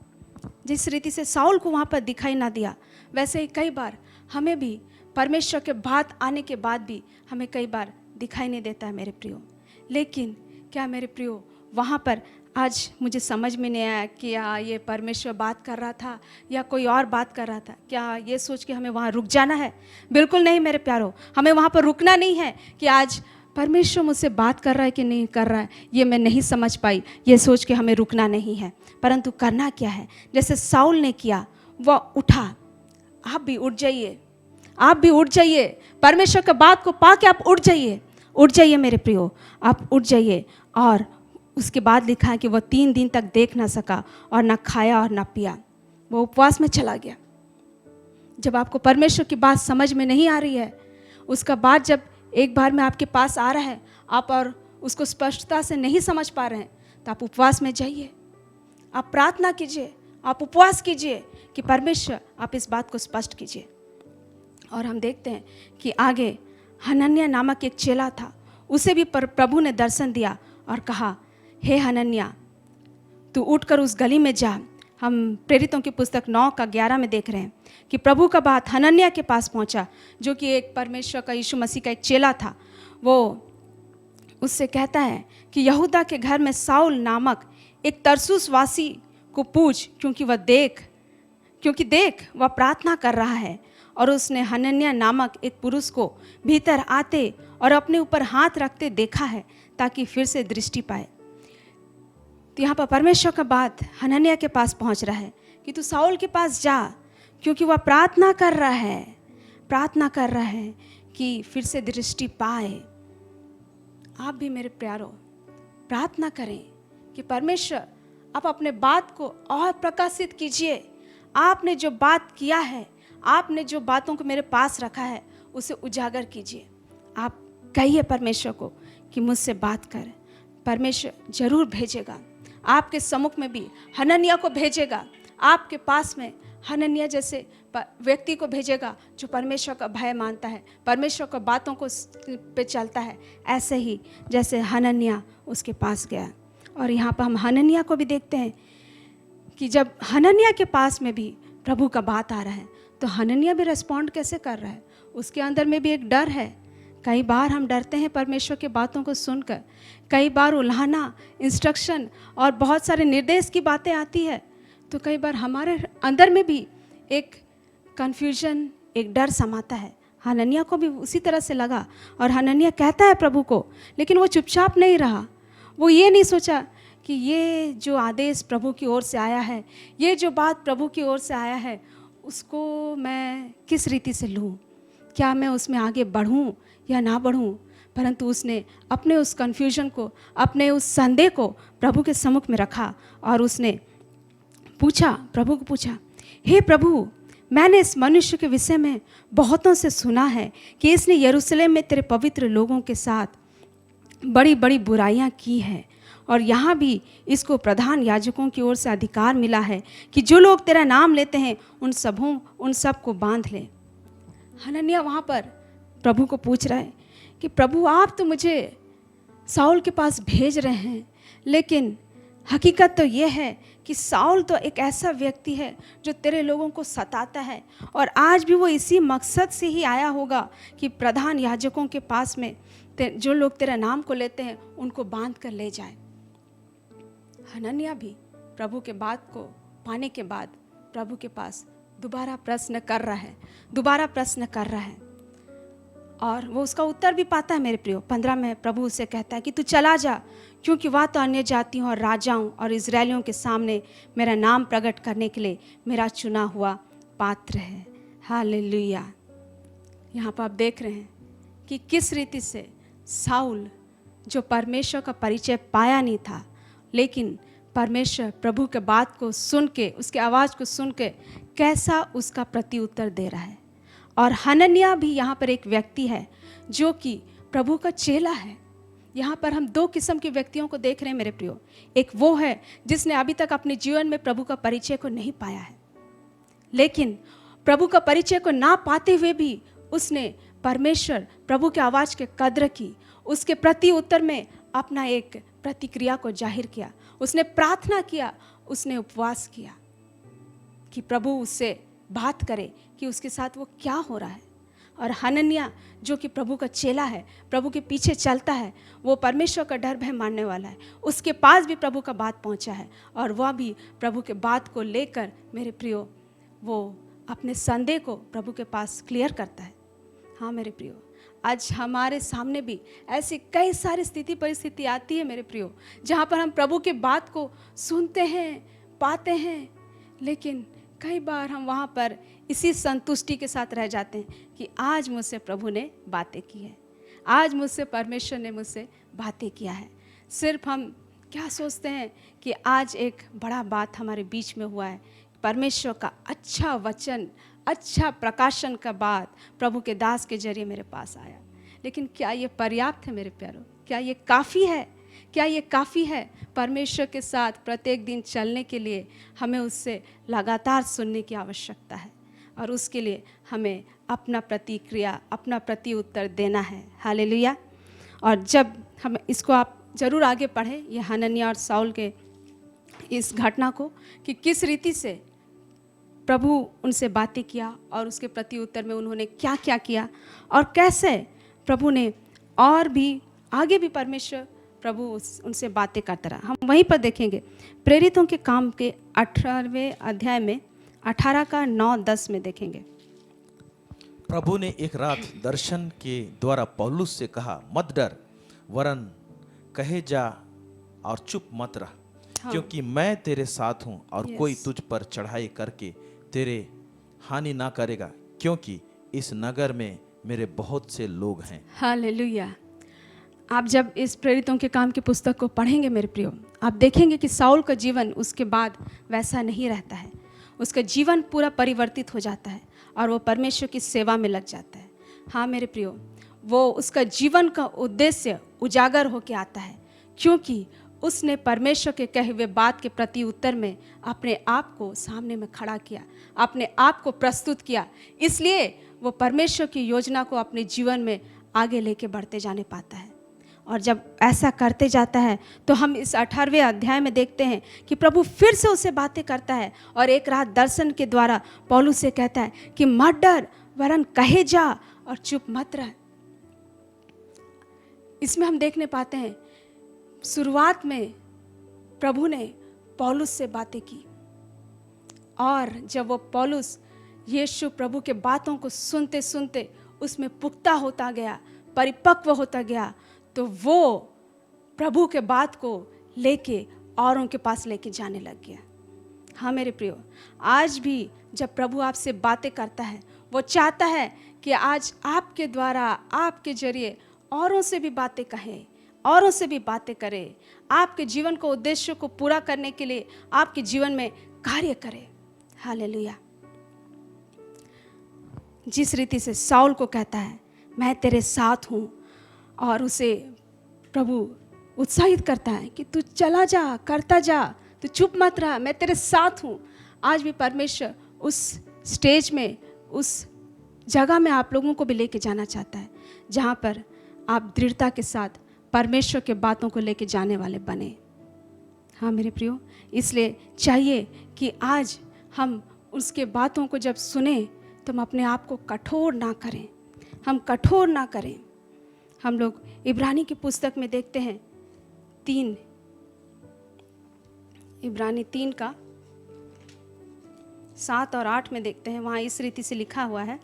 जिस रीति से साउल को वहाँ पर दिखाई ना दिया, वैसे ही कई बार हमें भी परमेश्वर के बात आने के बाद भी हमें कई बार दिखाई नहीं देता है मेरे प्रियो। लेकिन क्या मेरे प्रियो, वहाँ पर आज मुझे समझ में नहीं आया कि ये परमेश्वर बात कर रहा था या कोई और बात कर रहा था। क्या ये सोच के हमें वहाँ रुक जाना है? बिल्कुल नहीं मेरे प्यारो, हमें वहाँ पर रुकना नहीं है कि आज परमेश्वर मुझसे बात कर रहा है कि नहीं कर रहा है, ये मैं नहीं समझ पाई, ये सोच के हमें रुकना नहीं है। परंतु करना क्या है? जैसे साउल ने किया, वह उठा। आप भी उठ जाइए, आप भी उठ जाइए। परमेश्वर की बात को पा के आप उठ जाइए मेरे प्रियो, आप उठ जाइए। और उसके बाद लिखा है कि वह 3 दिन तक देख ना सका और ना खाया और ना पिया। वो उपवास में चला गया। जब आपको परमेश्वर की बात समझ में नहीं आ रही है, उसका बाद जब एक बार में आपके पास आ रहा है, आप और उसको स्पष्टता से नहीं समझ पा रहे हैं, तो आप उपवास में जाइए, आप प्रार्थना कीजिए, आप उपवास कीजिए कि परमेश्वर आप इस बात को स्पष्ट कीजिए। और हम देखते हैं कि आगे हनन्याह नामक एक चेला था, उसे भी प्रभु ने दर्शन दिया और कहा, हे हनन्याह, तू उठकर उस गली में जा। हम प्रेरितों की पुस्तक 9:11 में देख रहे हैं कि प्रभु का बात हनन्याह के पास पहुंचा, जो कि एक परमेश्वर का, यीशु मसीह का एक चेला था। वो उससे कहता है कि यहूदा के घर में साउल नामक एक तरसुस वासी को पूछ, क्योंकि देख वह प्रार्थना कर रहा है। और उसने हनन्याह नामक एक पुरुष को भीतर आते और अपने ऊपर हाथ रखते देखा है, ताकि फिर से दृष्टि पाए। तो यहाँ पर परमेश्वर का बात हनन्याह के पास पहुँच रहा है कि तू साउल के पास जा, क्योंकि वह प्रार्थना कर रहा है कि फिर से दृष्टि पाए। आप भी मेरे प्यारो प्रार्थना करें कि परमेश्वर आप अपने बात को और प्रकाशित कीजिए। आपने जो बात किया है, आपने जो बातों को मेरे पास रखा है, उसे उजागर कीजिए। आप कहिए परमेश्वर को कि मुझसे बात कर, परमेश्वर जरूर भेजेगा। आपके सम्मुख में भी हनन्याह को भेजेगा, आपके पास में हनन्याह जैसे व्यक्ति को भेजेगा जो परमेश्वर का भय मानता है, परमेश्वर की बातों को पे चलता है, ऐसे ही जैसे हनन्याह उसके पास गया। और यहाँ पर हम हनन्याह को भी देखते हैं कि जब हनन्याह के पास में भी प्रभु का बात आ रहा है तो हनन्याह भी रिस्पॉन्ड कैसे कर रहा है, उसके अंदर में भी एक डर है। कई बार हम डरते हैं परमेश्वर की बातों को सुनकर, कई बार उल्हाना, इंस्ट्रक्शन और बहुत सारे निर्देश की बातें आती है, तो कई बार हमारे अंदर में भी एक कन्फ्यूजन, एक डर समाता है। हनन्याह को भी उसी तरह से लगा और हनन्याह कहता है प्रभु को, लेकिन वो चुपचाप नहीं रहा। वो ये नहीं सोचा कि ये जो आदेश प्रभु की ओर से आया है, ये जो बात प्रभु की ओर से आया है, उसको मैं किस रीति से लूँ, क्या मैं उसमें आगे बढ़ूँ या ना बढ़ूँ। परंतु उसने अपने उस कन्फ्यूजन को, अपने उस संदेह को प्रभु के सम्मुख में रखा और उसने पूछा, प्रभु को पूछा, हे प्रभु, मैंने इस मनुष्य के विषय में बहुतों से सुना है कि इसने यरूशलेम में तेरे पवित्र लोगों के साथ बड़ी बड़ी बुराइयां की हैं, और यहाँ भी इसको प्रधान याजकों की ओर से अधिकार मिला है कि जो लोग तेरा नाम लेते हैं उन सब को बांध ले। हनन्याह वहाँ पर प्रभु को पूछ रहा है कि प्रभु, आप तो मुझे साउल के पास भेज रहे हैं, लेकिन हकीकत तो ये है कि साउल तो एक ऐसा व्यक्ति है जो तेरे लोगों को सताता है, और आज भी वो इसी मकसद से ही आया होगा कि प्रधान याजकों के पास में जो लोग तेरा नाम को लेते हैं उनको बांध कर ले जाए। हनन्याह भी प्रभु के बात को पाने के बाद प्रभु के पास दोबारा प्रश्न कर रहा है और वो उसका उत्तर भी पाता है। मेरे प्रियो, 15 में प्रभु उसे कहता है कि तू चला जा, क्योंकि वह तो अन्य जातियों और राजाओं और इजरायलियों के सामने मेरा नाम प्रकट करने के लिए मेरा चुना हुआ पात्र है। हालेलुया। यहाँ पर आप देख रहे हैं कि किस रीति से साउल, जो परमेश्वर का परिचय पाया नहीं था, लेकिन परमेश्वर प्रभु के बात को सुन के, उसके आवाज़ को सुन के कैसा उसका प्रति उत्तर दे रहा है। और हनन्याह भी यहाँ पर एक व्यक्ति है जो कि प्रभु का चेला है। यहाँ पर हम 2 किस्म के व्यक्तियों को देख रहे हैं मेरे प्रियो। एक वो है जिसने अभी तक अपने जीवन में प्रभु का परिचय को नहीं पाया है, लेकिन प्रभु का परिचय को ना पाते हुए भी उसने परमेश्वर प्रभु के आवाज़ के कद्र की, उसके प्रति उत्तर में अपना एक प्रतिक्रिया को जाहिर किया, उसने प्रार्थना किया, उसने उपवास किया कि प्रभु उससे बात करे कि उसके साथ वो क्या हो रहा है। और हनन्याह जो कि प्रभु का चेला है, प्रभु के पीछे चलता है, वो परमेश्वर का डर भय मानने वाला है, उसके पास भी प्रभु का बात पहुंचा है और वह भी प्रभु के बात को लेकर मेरे प्रियो वो अपने संदेह को प्रभु के पास क्लियर करता है। हाँ मेरे प्रियो, आज हमारे सामने भी ऐसी कई सारी स्थिति परिस्थिति आती है मेरे प्रियो, जहाँ पर हम प्रभु के बात को सुनते हैं, पाते हैं, लेकिन कई बार हम वहाँ पर इसी संतुष्टि के साथ रह जाते हैं कि आज मुझसे प्रभु ने बातें की है, आज मुझसे परमेश्वर ने मुझसे बातें किया है। सिर्फ हम क्या सोचते हैं कि आज एक बड़ा बात हमारे बीच में हुआ है, परमेश्वर का अच्छा वचन, अच्छा प्रकाशन का बात प्रभु के दास के जरिए मेरे पास आया, लेकिन क्या ये पर्याप्त है मेरे प्यारों? क्या ये काफ़ी है? क्या ये काफ़ी है? परमेश्वर के साथ प्रत्येक दिन चलने के लिए हमें उससे लगातार सुनने की आवश्यकता है और उसके लिए हमें अपना प्रतिक्रिया, अपना प्रति उत्तर देना है। हालेलुया। और जब हम इसको आप ज़रूर आगे पढ़ें, ये हनन्याह और साउल के इस घटना को कि किस रीति से प्रभु उनसे बातें किया और उसके प्रति उत्तर में उन्होंने क्या क्या किया और कैसे प्रभु ने और भी आगे भी परमेश्वर प्रभु उनसे बातें करता रहा। हम वहीं पर देखेंगे प्रेरितों के काम के 18वें अध्याय में 18 का 9-10 में देखेंगे। प्रभु ने एक रात दर्शन के द्वारा पौलुस से कहा, मत डर, वरन कहे जा और चुप मत रह, क्योंकि मैं तेरे साथ हूँ और कोई तुझ पर चढ़ाई करके तेरे हानि ना करेगा, क्योंकि इस नगर में मेरे बहुत से लोग हैं। हालेलुया। आप जब इस प्रेरितों के काम की पुस्तक को पढ़ेंगे मेरे प्रियो, आप देखेंगे कि साउल का जीवन उसके बाद वैसा नहीं रहता है, उसका जीवन पूरा परिवर्तित हो जाता है और वो परमेश्वर की सेवा में लग जाता है। हाँ मेरे प्रियो, वो उसका जीवन का उद्देश्य उजागर होके आता है, क्योंकि उसने परमेश्वर के कहे हुए बात के प्रति उत्तर में अपने आप को सामने में खड़ा किया, अपने आप को प्रस्तुत किया। इसलिए वो परमेश्वर की योजना को अपने जीवन में आगे लेके बढ़ते जाने पाता है। और जब ऐसा करते जाता है तो हम इस 18वें अध्याय में देखते हैं कि प्रभु फिर से उससे बातें करता है और एक रात दर्शन के द्वारा पौलुस से कहता है कि मत डर, वरन कहे जा और चुप मत रह। इसमें हम देखने पाते हैं शुरुआत में प्रभु ने पौलुस से बातें की, और जब वो पौलुस यीशु प्रभु के बातों को सुनते सुनते उसमें पुख्ता होता गया, परिपक्व होता गया, तो वो प्रभु के बात को लेके औरों के पास लेके जाने लग गया। हाँ मेरे प्रियो, आज भी जब प्रभु आपसे बातें करता है, वो चाहता है कि आज आपके द्वारा, आपके जरिए औरों से भी बातें कहें, औरों से भी बातें करें, आपके जीवन को, उद्देश्य को पूरा करने के लिए आपके जीवन में कार्य करें। हालेलुया। जिस रीति से साउल को कहता है मैं तेरे साथ हूँ, और उसे प्रभु उत्साहित करता है कि तू चला जा, करता जा, तू चुप मत रहा, मैं तेरे साथ हूँ। आज भी परमेश्वर उस स्टेज में, उस जगह में आप लोगों को भी लेके जाना चाहता है जहाँ पर आप दृढ़ता के साथ परमेश्वर के बातों को लेके जाने वाले बने। हाँ मेरे प्रियो, इसलिए चाहिए कि आज हम उसके बातों को जब सुने तो हम अपने आप को कठोर ना करें, हम कठोर ना करें। हम लोग इब्रानी की पुस्तक में देखते हैं इब्रानी 3 का 7 और 8 में देखते हैं, वहाँ इस रीति से लिखा हुआ है,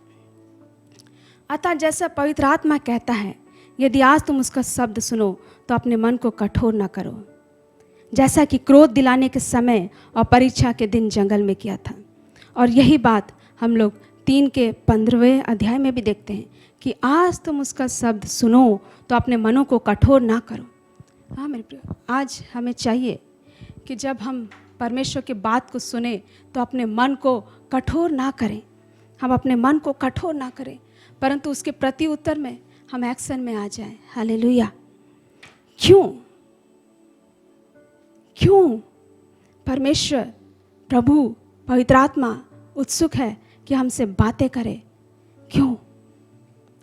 अतः जैसा पवित्र आत्मा कहता है, यदि आज तुम उसका शब्द सुनो तो अपने मन को कठोर ना करो, जैसा कि क्रोध दिलाने के समय और परीक्षा के दिन जंगल में किया था। और यही बात हम लोग 3 के 15वें अध्याय में भी देखते हैं कि आज तुम उसका शब्द सुनो तो अपने मनों को कठोर ना करो। हाँ मेरे प्रिय, आज हमें चाहिए कि जब हम परमेश्वर की बात को सुने तो अपने मन को कठोर ना करें, हम अपने मन को कठोर ना करें, परंतु उसके प्रति उत्तर में हम एक्शन में आ जाएं। हालेलुया। क्यों परमेश्वर, प्रभु, पवित्र आत्मा उत्सुक है कि हमसे बातें करे? क्यों?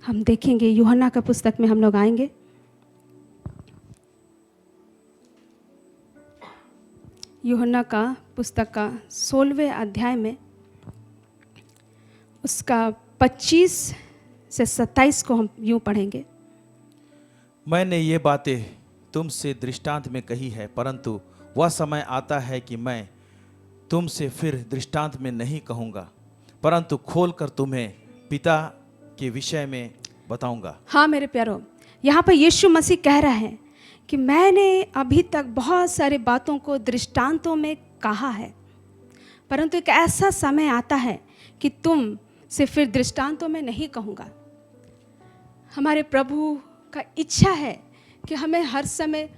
हम देखेंगे, यूहन्ना का पुस्तक में हम लोग आएंगे। यूहन्ना का पुस्तक का 16वें अध्याय में उसका 25 से 27 को हम यूं पढ़ेंगे। मैंने ये बातें तुमसे दृष्टांत में कही है, परंतु वह समय आता है कि मैं तुमसे फिर दृष्टांत में नहीं कहूँगा, परंतु खोलकर तुम्हें पिता के विषय में बताऊंगा। हाँ मेरे प्यारों, यहाँ पर यीशु मसीह कह रहा है कि मैंने अभी तक बहुत सारी बातों को दृष्टांतों में कहा है, परंतु एक ऐसा समय आता है कि तुम से फिर दृष्टांतों में नहीं कहूँगा। हमारे प्रभु का इच्छा है कि हमें हर समय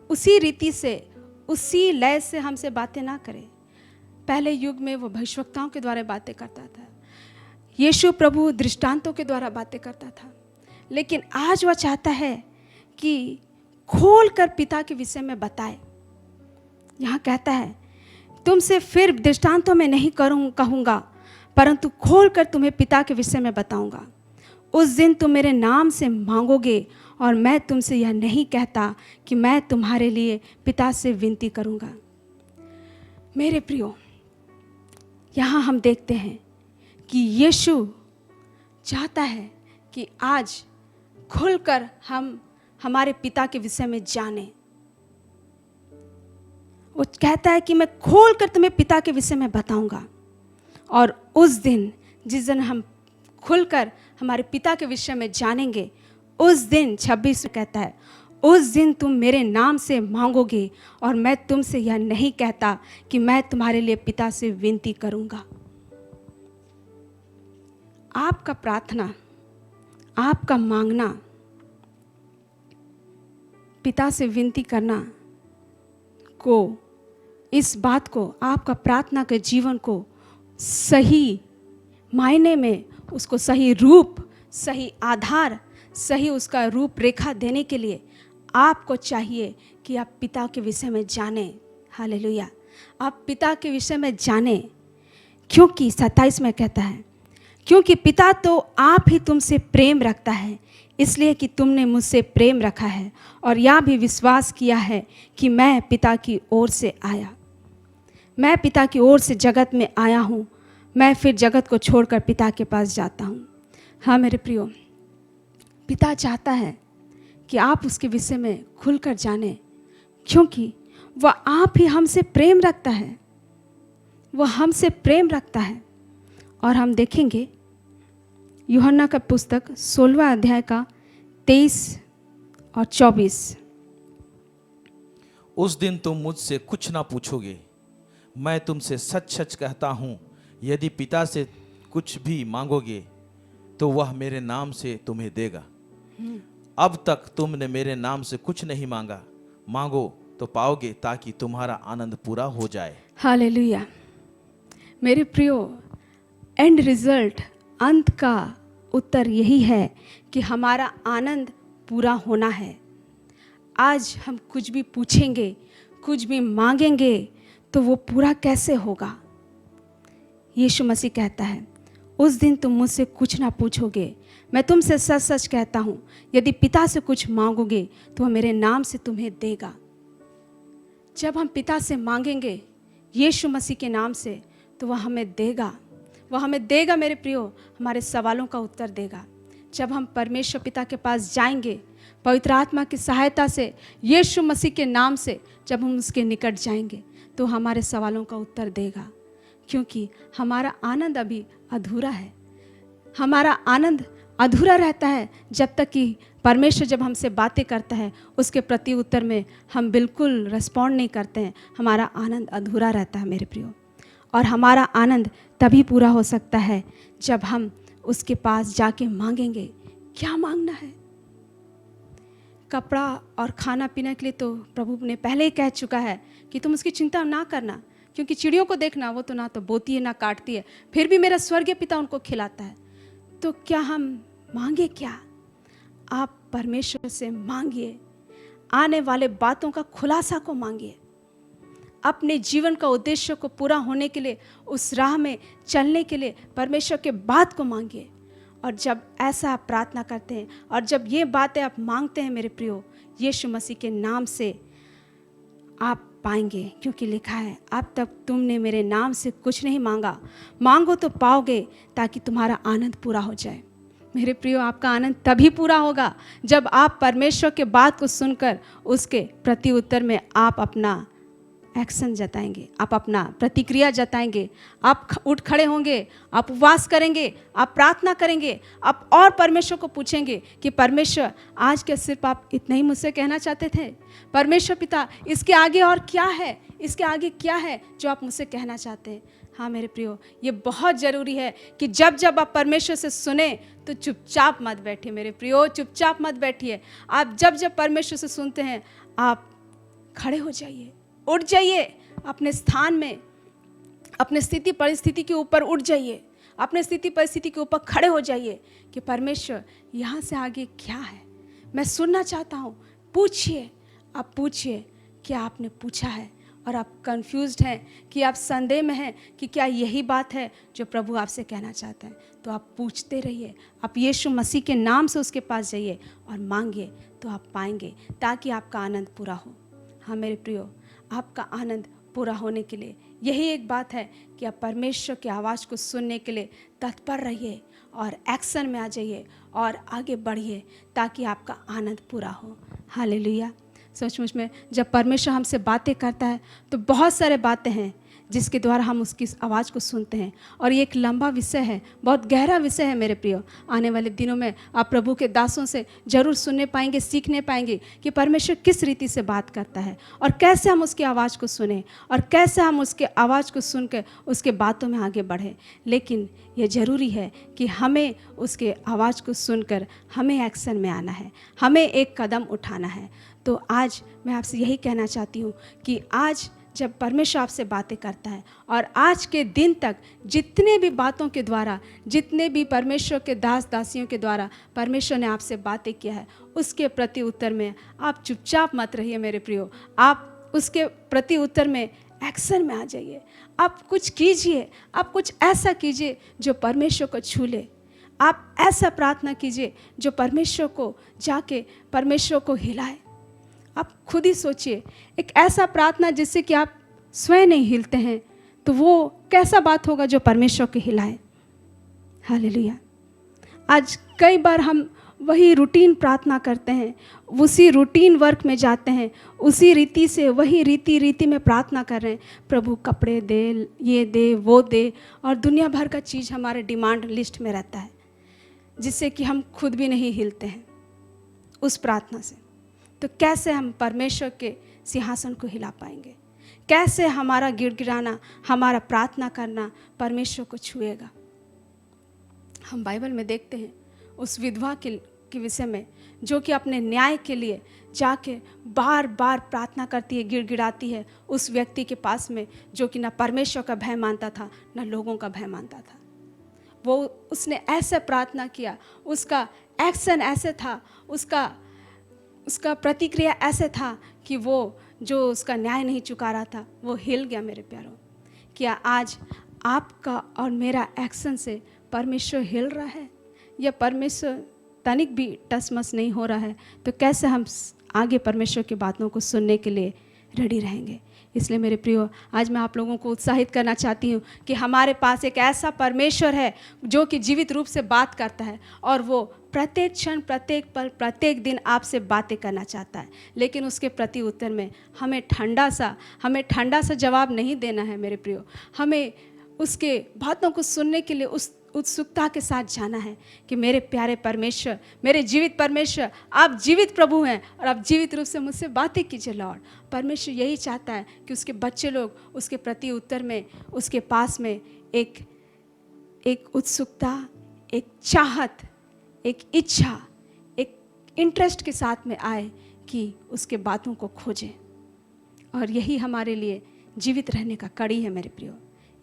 उसी रीति से, उसी लय से हमसे बातें ना करें। पहले युग में वो भविष्यवक्ताओं के द्वारा बातें करता था, यीशु प्रभु दृष्टांतों के द्वारा बातें करता था, लेकिन आज वह चाहता है कि खोल कर पिता के विषय में बताए। यहाँ कहता है तुमसे फिर दृष्टांतों में नहीं कहूँगा, परंतु खोल कर तुम्हें पिता के विषय में बताऊँगा। उस दिन तुम मेरे नाम से मांगोगे और मैं तुमसे यह नहीं कहता कि मैं तुम्हारे लिए पिता से विनती करूँगा। मेरे प्रियो, यहाँ हम देखते हैं कि यीशु चाहता है कि आज खुलकर हम हमारे पिता के विषय में जाने। वो कहता है कि मैं खोलकर तुम्हें पिता के विषय में बताऊंगा। और उस दिन, जिस दिन हम खुलकर हमारे पिता के विषय में जानेंगे, उस दिन 26 में कहता है, उस दिन तुम मेरे नाम से मांगोगे और मैं तुमसे यह नहीं कहता कि मैं तुम्हारे लिए पिता से विनती करूंगा। आपका प्रार्थना, आपका मांगना, पिता से विनती करना को, इस बात को, आपका प्रार्थना के जीवन को सही मायने में, उसको सही रूप, सही आधार, सही उसका रूप रेखा देने के लिए आपको चाहिए कि आप पिता के विषय में जानें। हालेलुया, आप पिता के विषय में जानें, क्योंकि 27 में कहता है, क्योंकि पिता तो आप ही तुमसे प्रेम रखता है, इसलिए कि तुमने मुझसे प्रेम रखा है और यह भी विश्वास किया है कि मैं पिता की ओर से आया। मैं पिता की ओर से जगत में आया हूँ, मैं फिर जगत को छोड़कर पिता के पास जाता हूँ। हाँ मेरे प्रियो, पिता चाहता है कि आप उसके विषय में खुलकर जानें, क्योंकि वह आप ही हमसे प्रेम रखता है, वह हमसे प्रेम रखता है। और हम देखेंगे यूहन्ना का पुस्तक 16वां अध्याय का 23 और 24। उस दिन तुम मुझसे कुछ ना पूछोगे, मैं तुमसे सच सच कहता हूँ, यदि पिता से कुछ भी मांगोगे तो वह मेरे नाम से तुम्हें देगा। अब तक तुमने मेरे नाम से कुछ नहीं मांगा, मांगो तो पाओगे, ताकि तुम्हारा आनंद पूरा हो जाए। हालेलुया। मेरे प्रियो, एंड रिजल्ट, अंत का उत्तर यही है कि हमारा आनंद पूरा होना है। आज हम कुछ भी पूछेंगे, कुछ भी मांगेंगे, तो वो पूरा कैसे होगा? यीशु मसीह कहता है, उस दिन तुम मुझसे कुछ ना पूछोगे, मैं तुमसे सच सच कहता हूँ, यदि पिता से कुछ मांगोगे तो वह मेरे नाम से तुम्हें देगा। जब हम पिता से मांगेंगे यीशु मसीह के नाम से, तो वह हमें देगा। वह हमें देगा मेरे प्रियो, हमारे सवालों का उत्तर देगा। जब हम परमेश्वर पिता के पास जाएंगे, पवित्र आत्मा की सहायता से, यीशु मसीह के नाम से जब हम उसके निकट जाएंगे, तो हमारे सवालों का उत्तर देगा। क्योंकि हमारा आनंद अभी अधूरा है। हमारा आनंद अधूरा रहता है जब तक कि परमेश्वर जब हमसे बातें करता है, उसके प्रति उत्तर में हम बिल्कुल रिस्पॉन्ड नहीं करते हैं, हमारा आनंद अधूरा रहता है मेरे प्रियो। और हमारा आनंद तभी पूरा हो सकता है जब हम उसके पास जाके मांगेंगे। क्या मांगना है? कपड़ा और खाना पीने के लिए तो प्रभु ने पहले ही कह चुका है कि तुम उसकी चिंता ना करना, क्योंकि चिड़ियों को देखना, वो तो ना तो बोती है ना काटती है, फिर भी मेरा स्वर्गीय पिता उनको खिलाता है। तो क्या हम मांगे क्या? आप परमेश्वर से मांगिए, आने वाले बातों का खुलासा को मांगिए, अपने जीवन का उद्देश्य को पूरा होने के लिए, उस राह में चलने के लिए परमेश्वर के बात को मांगिए। और जब ऐसा आप प्रार्थना करते हैं और जब ये बातें आप मांगते हैं मेरे प्रियो, यीशु मसीह के नाम से आप पाएंगे, क्योंकि लिखा है, अब तक तुमने मेरे नाम से कुछ नहीं मांगा, मांगो तो पाओगे, ताकि तुम्हारा आनंद पूरा हो जाए। मेरे प्रियो, आपका आनंद तभी पूरा होगा जब आप परमेश्वर के बात को सुनकर उसके प्रति उत्तर में आप अपना एक्शन जताएंगे, आप अपना प्रतिक्रिया जताएंगे, आप उठ खड़े होंगे, आप उपवास करेंगे, आप प्रार्थना करेंगे, आप और परमेश्वर को पूछेंगे कि परमेश्वर, आज के सिर्फ आप इतना ही मुझसे कहना चाहते थे? परमेश्वर पिता, इसके आगे और क्या है? इसके आगे क्या है जो आप मुझसे कहना चाहते हैं? हाँ मेरे प्रियो, ये बहुत ज़रूरी है कि जब जब आप परमेश्वर से सुने तो चुपचाप मत बैठिए मेरे प्रियो, चुपचाप मत बैठिए। आप जब जब परमेश्वर से सुनते हैं, आप खड़े हो जाइए, उठ जाइए, अपने स्थान में, अपने स्थिति परिस्थिति के ऊपर उठ जाइए, अपने स्थिति परिस्थिति के ऊपर खड़े हो जाइए कि परमेश्वर, यहाँ से आगे क्या है? मैं सुनना चाहता हूँ। पूछिए, आप पूछिए। क्या आपने पूछा है और आप कंफ्यूज्ड हैं, कि आप संदेह में हैं कि क्या यही बात है जो प्रभु आपसे कहना चाहता है? तो आप पूछते रहिए, आप यीशु मसीह के नाम से उसके पास जाइए और मांगिए, तो आप पाएंगे, ताकि आपका आनंद पूरा हो। हाँ मेरे प्रियो, आपका आनंद पूरा होने के लिए यही एक बात है कि आप परमेश्वर की आवाज़ को सुनने के लिए तत्पर रहिए और एक्शन में आ जाइए और आगे बढ़िए, ताकि आपका आनंद पूरा हो। हालेलुया। सचमुच में जब परमेश्वर हमसे बातें करता है तो बहुत सारे बातें हैं जिसके द्वारा हम उसकी आवाज़ को सुनते हैं, और ये एक लंबा विषय है, बहुत गहरा विषय है मेरे प्रियो। आने वाले दिनों में आप प्रभु के दासों से जरूर सुनने पाएंगे, सीखने पाएंगे कि परमेश्वर किस रीति से बात करता है और कैसे हम उसकी आवाज़ को सुने और कैसे हम उसके आवाज़ को सुनकर उसके बातों में आगे बढ़ें। लेकिन ये ज़रूरी है कि हमें उसके आवाज़ को सुनकर हमें एक्शन में आना है, हमें एक कदम उठाना है। तो आज मैं आपसे यही कहना चाहती हूँ कि आज जब परमेश्वर आपसे बातें करता है और आज के दिन तक जितने भी बातों के द्वारा, जितने भी परमेश्वर के दास दासियों के द्वारा परमेश्वर ने आपसे बातें किया है, उसके प्रति उत्तर में आप चुपचाप मत रहिए मेरे प्रियो। आप उसके प्रति उत्तर में एक्शन में आ जाइए। आप कुछ कीजिए, आप कुछ ऐसा कीजिए जो परमेश्वर को छू ले। आप ऐसा प्रार्थना कीजिए जो परमेश्वर को जाके परमेश्वर को हिलाए। आप खुद ही सोचिए, एक ऐसा प्रार्थना जिससे कि आप स्वयं नहीं हिलते हैं, तो वो कैसा बात होगा जो परमेश्वर को हिलाए। हालेलुया। आज कई बार हम वही रूटीन प्रार्थना करते हैं, उसी रूटीन वर्क में जाते हैं, उसी रीति से वही रीति में प्रार्थना कर रहे हैं। प्रभु कपड़े दे, ये दे, वो दे, और दुनिया भर का चीज़ हमारे डिमांड लिस्ट में रहता है, जिससे कि हम खुद भी नहीं हिलते हैं उस प्रार्थना से। तो कैसे हम परमेश्वर के सिंहासन को हिला पाएंगे? कैसे हमारा गिड़गिड़ाना, हमारा प्रार्थना करना परमेश्वर को छुएगा? हम बाइबल में देखते हैं उस विधवा के विषय में, जो कि अपने न्याय के लिए जाके बार बार प्रार्थना करती है, गिड़गिड़ाती है उस व्यक्ति के पास में जो कि ना परमेश्वर का भय मानता था, ना लोगों का भय मानता था। वो उसने ऐसे प्रार्थना किया, उसका एक्शन ऐसे था, उसका प्रतिक्रिया ऐसे था कि वो जो उसका न्याय नहीं चुका रहा था वो हिल गया। मेरे प्यारों, क्या आज आपका और मेरा एक्शन से परमेश्वर हिल रहा है या परमेश्वर तनिक भी टसमस नहीं हो रहा है? तो कैसे हम आगे परमेश्वर की बातों को सुनने के लिए रेडी रहेंगे? इसलिए मेरे प्रियो, आज मैं आप लोगों को उत्साहित करना चाहती हूँ कि हमारे पास एक ऐसा परमेश्वर है जो कि जीवित रूप से बात करता है, और वो प्रत्येक क्षण, प्रत्येक पल, प्रत्येक दिन आपसे बातें करना चाहता है। लेकिन उसके प्रति उत्तर में हमें ठंडा सा जवाब नहीं देना है मेरे प्रियो। हमें उसके बातों को सुनने के लिए उस उत्सुकता के साथ जाना है कि मेरे प्यारे परमेश्वर, मेरे जीवित परमेश्वर, आप जीवित प्रभु हैं और आप जीवित रूप से मुझसे बातें कीजिए लॉर्ड। परमेश्वर यही चाहता है कि उसके बच्चे लोग उसके प्रति उत्तर में, उसके पास में एक उत्सुकता, एक चाहत, एक इच्छा, एक इंटरेस्ट के साथ में आए कि उसके बातों को खोजें। और यही हमारे लिए जीवित रहने का कड़ी है मेरे प्रियो।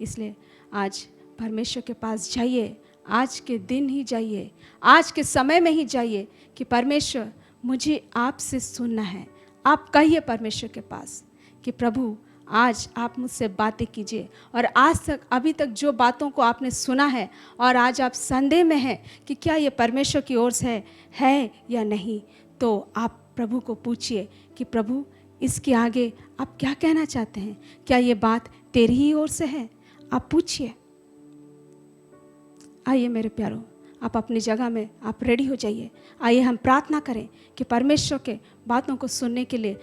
इसलिए आज परमेश्वर के पास जाइए, आज के दिन ही जाइए, आज के समय में ही जाइए कि परमेश्वर, मुझे आपसे सुनना है। आप कहिए परमेश्वर के पास कि प्रभु, आज आप मुझसे बातें कीजिए। और आज तक, अभी तक जो बातों को आपने सुना है और आज आप संदेह में हैं कि क्या ये परमेश्वर की ओर से है या नहीं, तो आप प्रभु को पूछिए कि प्रभु, इसके आगे आप क्या कहना चाहते हैं? क्या ये बात तेरी ही ओर से है? आप पूछिए। आइए मेरे प्यारों, आप अपनी जगह में आप रेडी हो जाइए। आइए हम प्रार्थना करें कि परमेश्वर के बातों को सुनने के लिए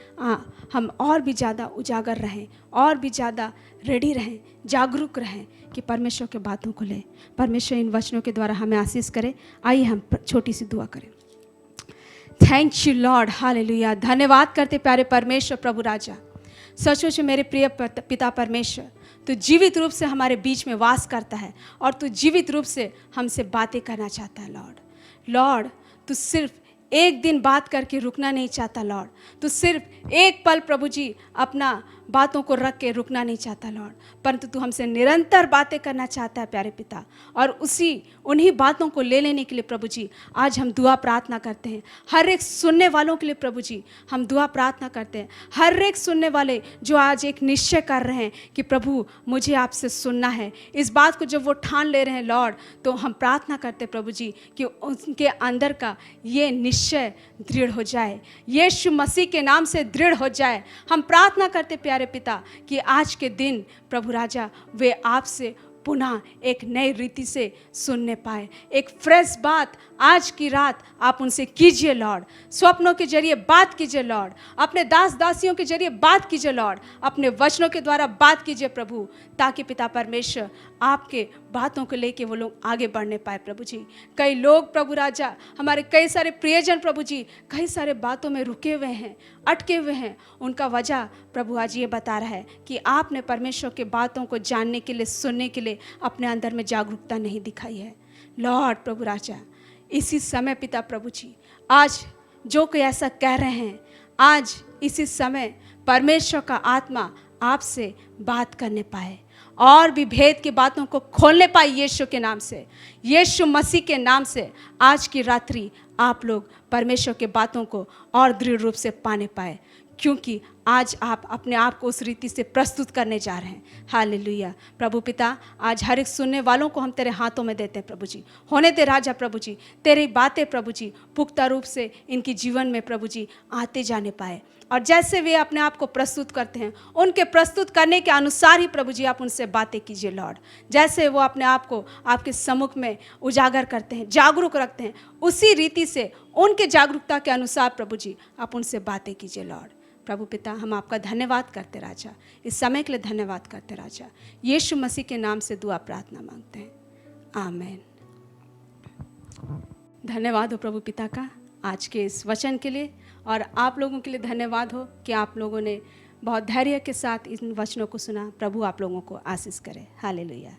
हम और भी ज़्यादा उजागर रहें, और भी ज़्यादा रेडी रहें, जागरूक रहें कि परमेश्वर के बातों को लें। परमेश्वर इन वचनों के द्वारा हमें आशीष करे। आइए हम छोटी सी दुआ करें। Thank you Lord, hallelujah. धन्यवाद करते प्यारे परमेश्वर, प्रभु राजा। सचमुच मेरे प्रिय पिता परमेश्वर, तू जीवित रूप से हमारे बीच में वास करता है और तू जीवित रूप से हमसे बातें करना चाहता है लॉर्ड। तू सिर्फ एक दिन बात करके रुकना नहीं चाहता लॉर्ड। तू सिर्फ एक पल प्रभु जी अपना बातों को रख के रुकना नहीं चाहता लॉर्ड, परंतु तू हमसे निरंतर बातें करना चाहता है प्यारे पिता। और उन्हीं बातों को ले लेने के लिए प्रभु जी आज हम दुआ प्रार्थना करते हैं। हर एक सुनने वालों के लिए प्रभु जी हम दुआ प्रार्थना करते हैं। हर एक सुनने वाले जो आज एक निश्चय कर रहे हैं कि प्रभु मुझे आपसे सुनना है, इस बात को जब वो ठान ले रहे हैं लॉर्ड, तो हम प्रार्थना करते हैं प्रभु जी कि उनके अंदर का ये निश्चय दृढ़ हो जाए, यीशु मसीह के नाम से दृढ़ हो जाए। हम प्रार्थना करते प्यारे पिता कि आज के दिन प्रभु राजा वे आपसे पुनः एक नई रीति से सुनने पाए। एक फ्रेश बात आज की रात आप उनसे कीजिए लॉर्ड। स्वप्नों के जरिए बात कीजिए लॉर्ड, अपने दास दासियों के जरिए बात कीजिए लॉर्ड, अपने वचनों के द्वारा बात कीजिए प्रभु, ताकि पिता परमेश्वर आपके बातों को लेके वो लोग आगे बढ़ने पाए प्रभु जी। कई लोग प्रभु राजा, हमारे कई सारे प्रियजन प्रभु जी कई सारे बातों में रुके हुए हैं, अटके हुए हैं। उनका वजह प्रभु आज ये बता रहा है कि आपने परमेश्वर के बातों को जानने के लिए, सुनने के लिए अपने अंदर में जागरूकता नहीं दिखाई है लॉर्ड। प्रभु राजा इसी समय पिता प्रभु जी, आज जो कोई ऐसा कह रहे हैं, आज इसी समय परमेश्वर का आत्मा आपसे बात करने पाए और भी भेद की बातों को खोलने पाए यीशु के नाम से, यीशु मसीह के नाम से। आज की रात्रि आप लोग परमेश्वर के बातों को और दृढ़ रूप से पाने पाए, क्योंकि आज आप अपने आप को उस रीति से प्रस्तुत करने जा रहे हैं। हालेलुया। प्रभु पिता, आज हर एक सुनने वालों को हम तेरे हाथों में देते हैं प्रभु जी। होने दे राजा प्रभु जी, तेरी बातें प्रभु जी पुख्ता रूप से इनके जीवन में प्रभु जी आते जाने पाए, और जैसे वे अपने आप को प्रस्तुत करते हैं उनके प्रस्तुत करने के अनुसार ही प्रभु जी आप उनसे बातें कीजिए लॉर्ड। जैसे वो अपने आप को आपके सम्मुख में उजागर करते हैं, जागरूक रखते हैं, उसी रीति से उनके जागरूकता के अनुसार प्रभु जी आप उनसे बातें कीजिए लॉर्ड। प्रभु पिता, हम आपका धन्यवाद करते राजा, इस समय के लिए धन्यवाद करते राजा। यीशु मसीह के नाम से दुआ प्रार्थना मांगते हैं, आमीन। धन्यवाद हो प्रभु पिता का आज के इस वचन के लिए, और आप लोगों के लिए धन्यवाद हो कि आप लोगों ने बहुत धैर्य के साथ इन वचनों को सुना। प्रभु आप लोगों को आशीष करे। हालेलुया।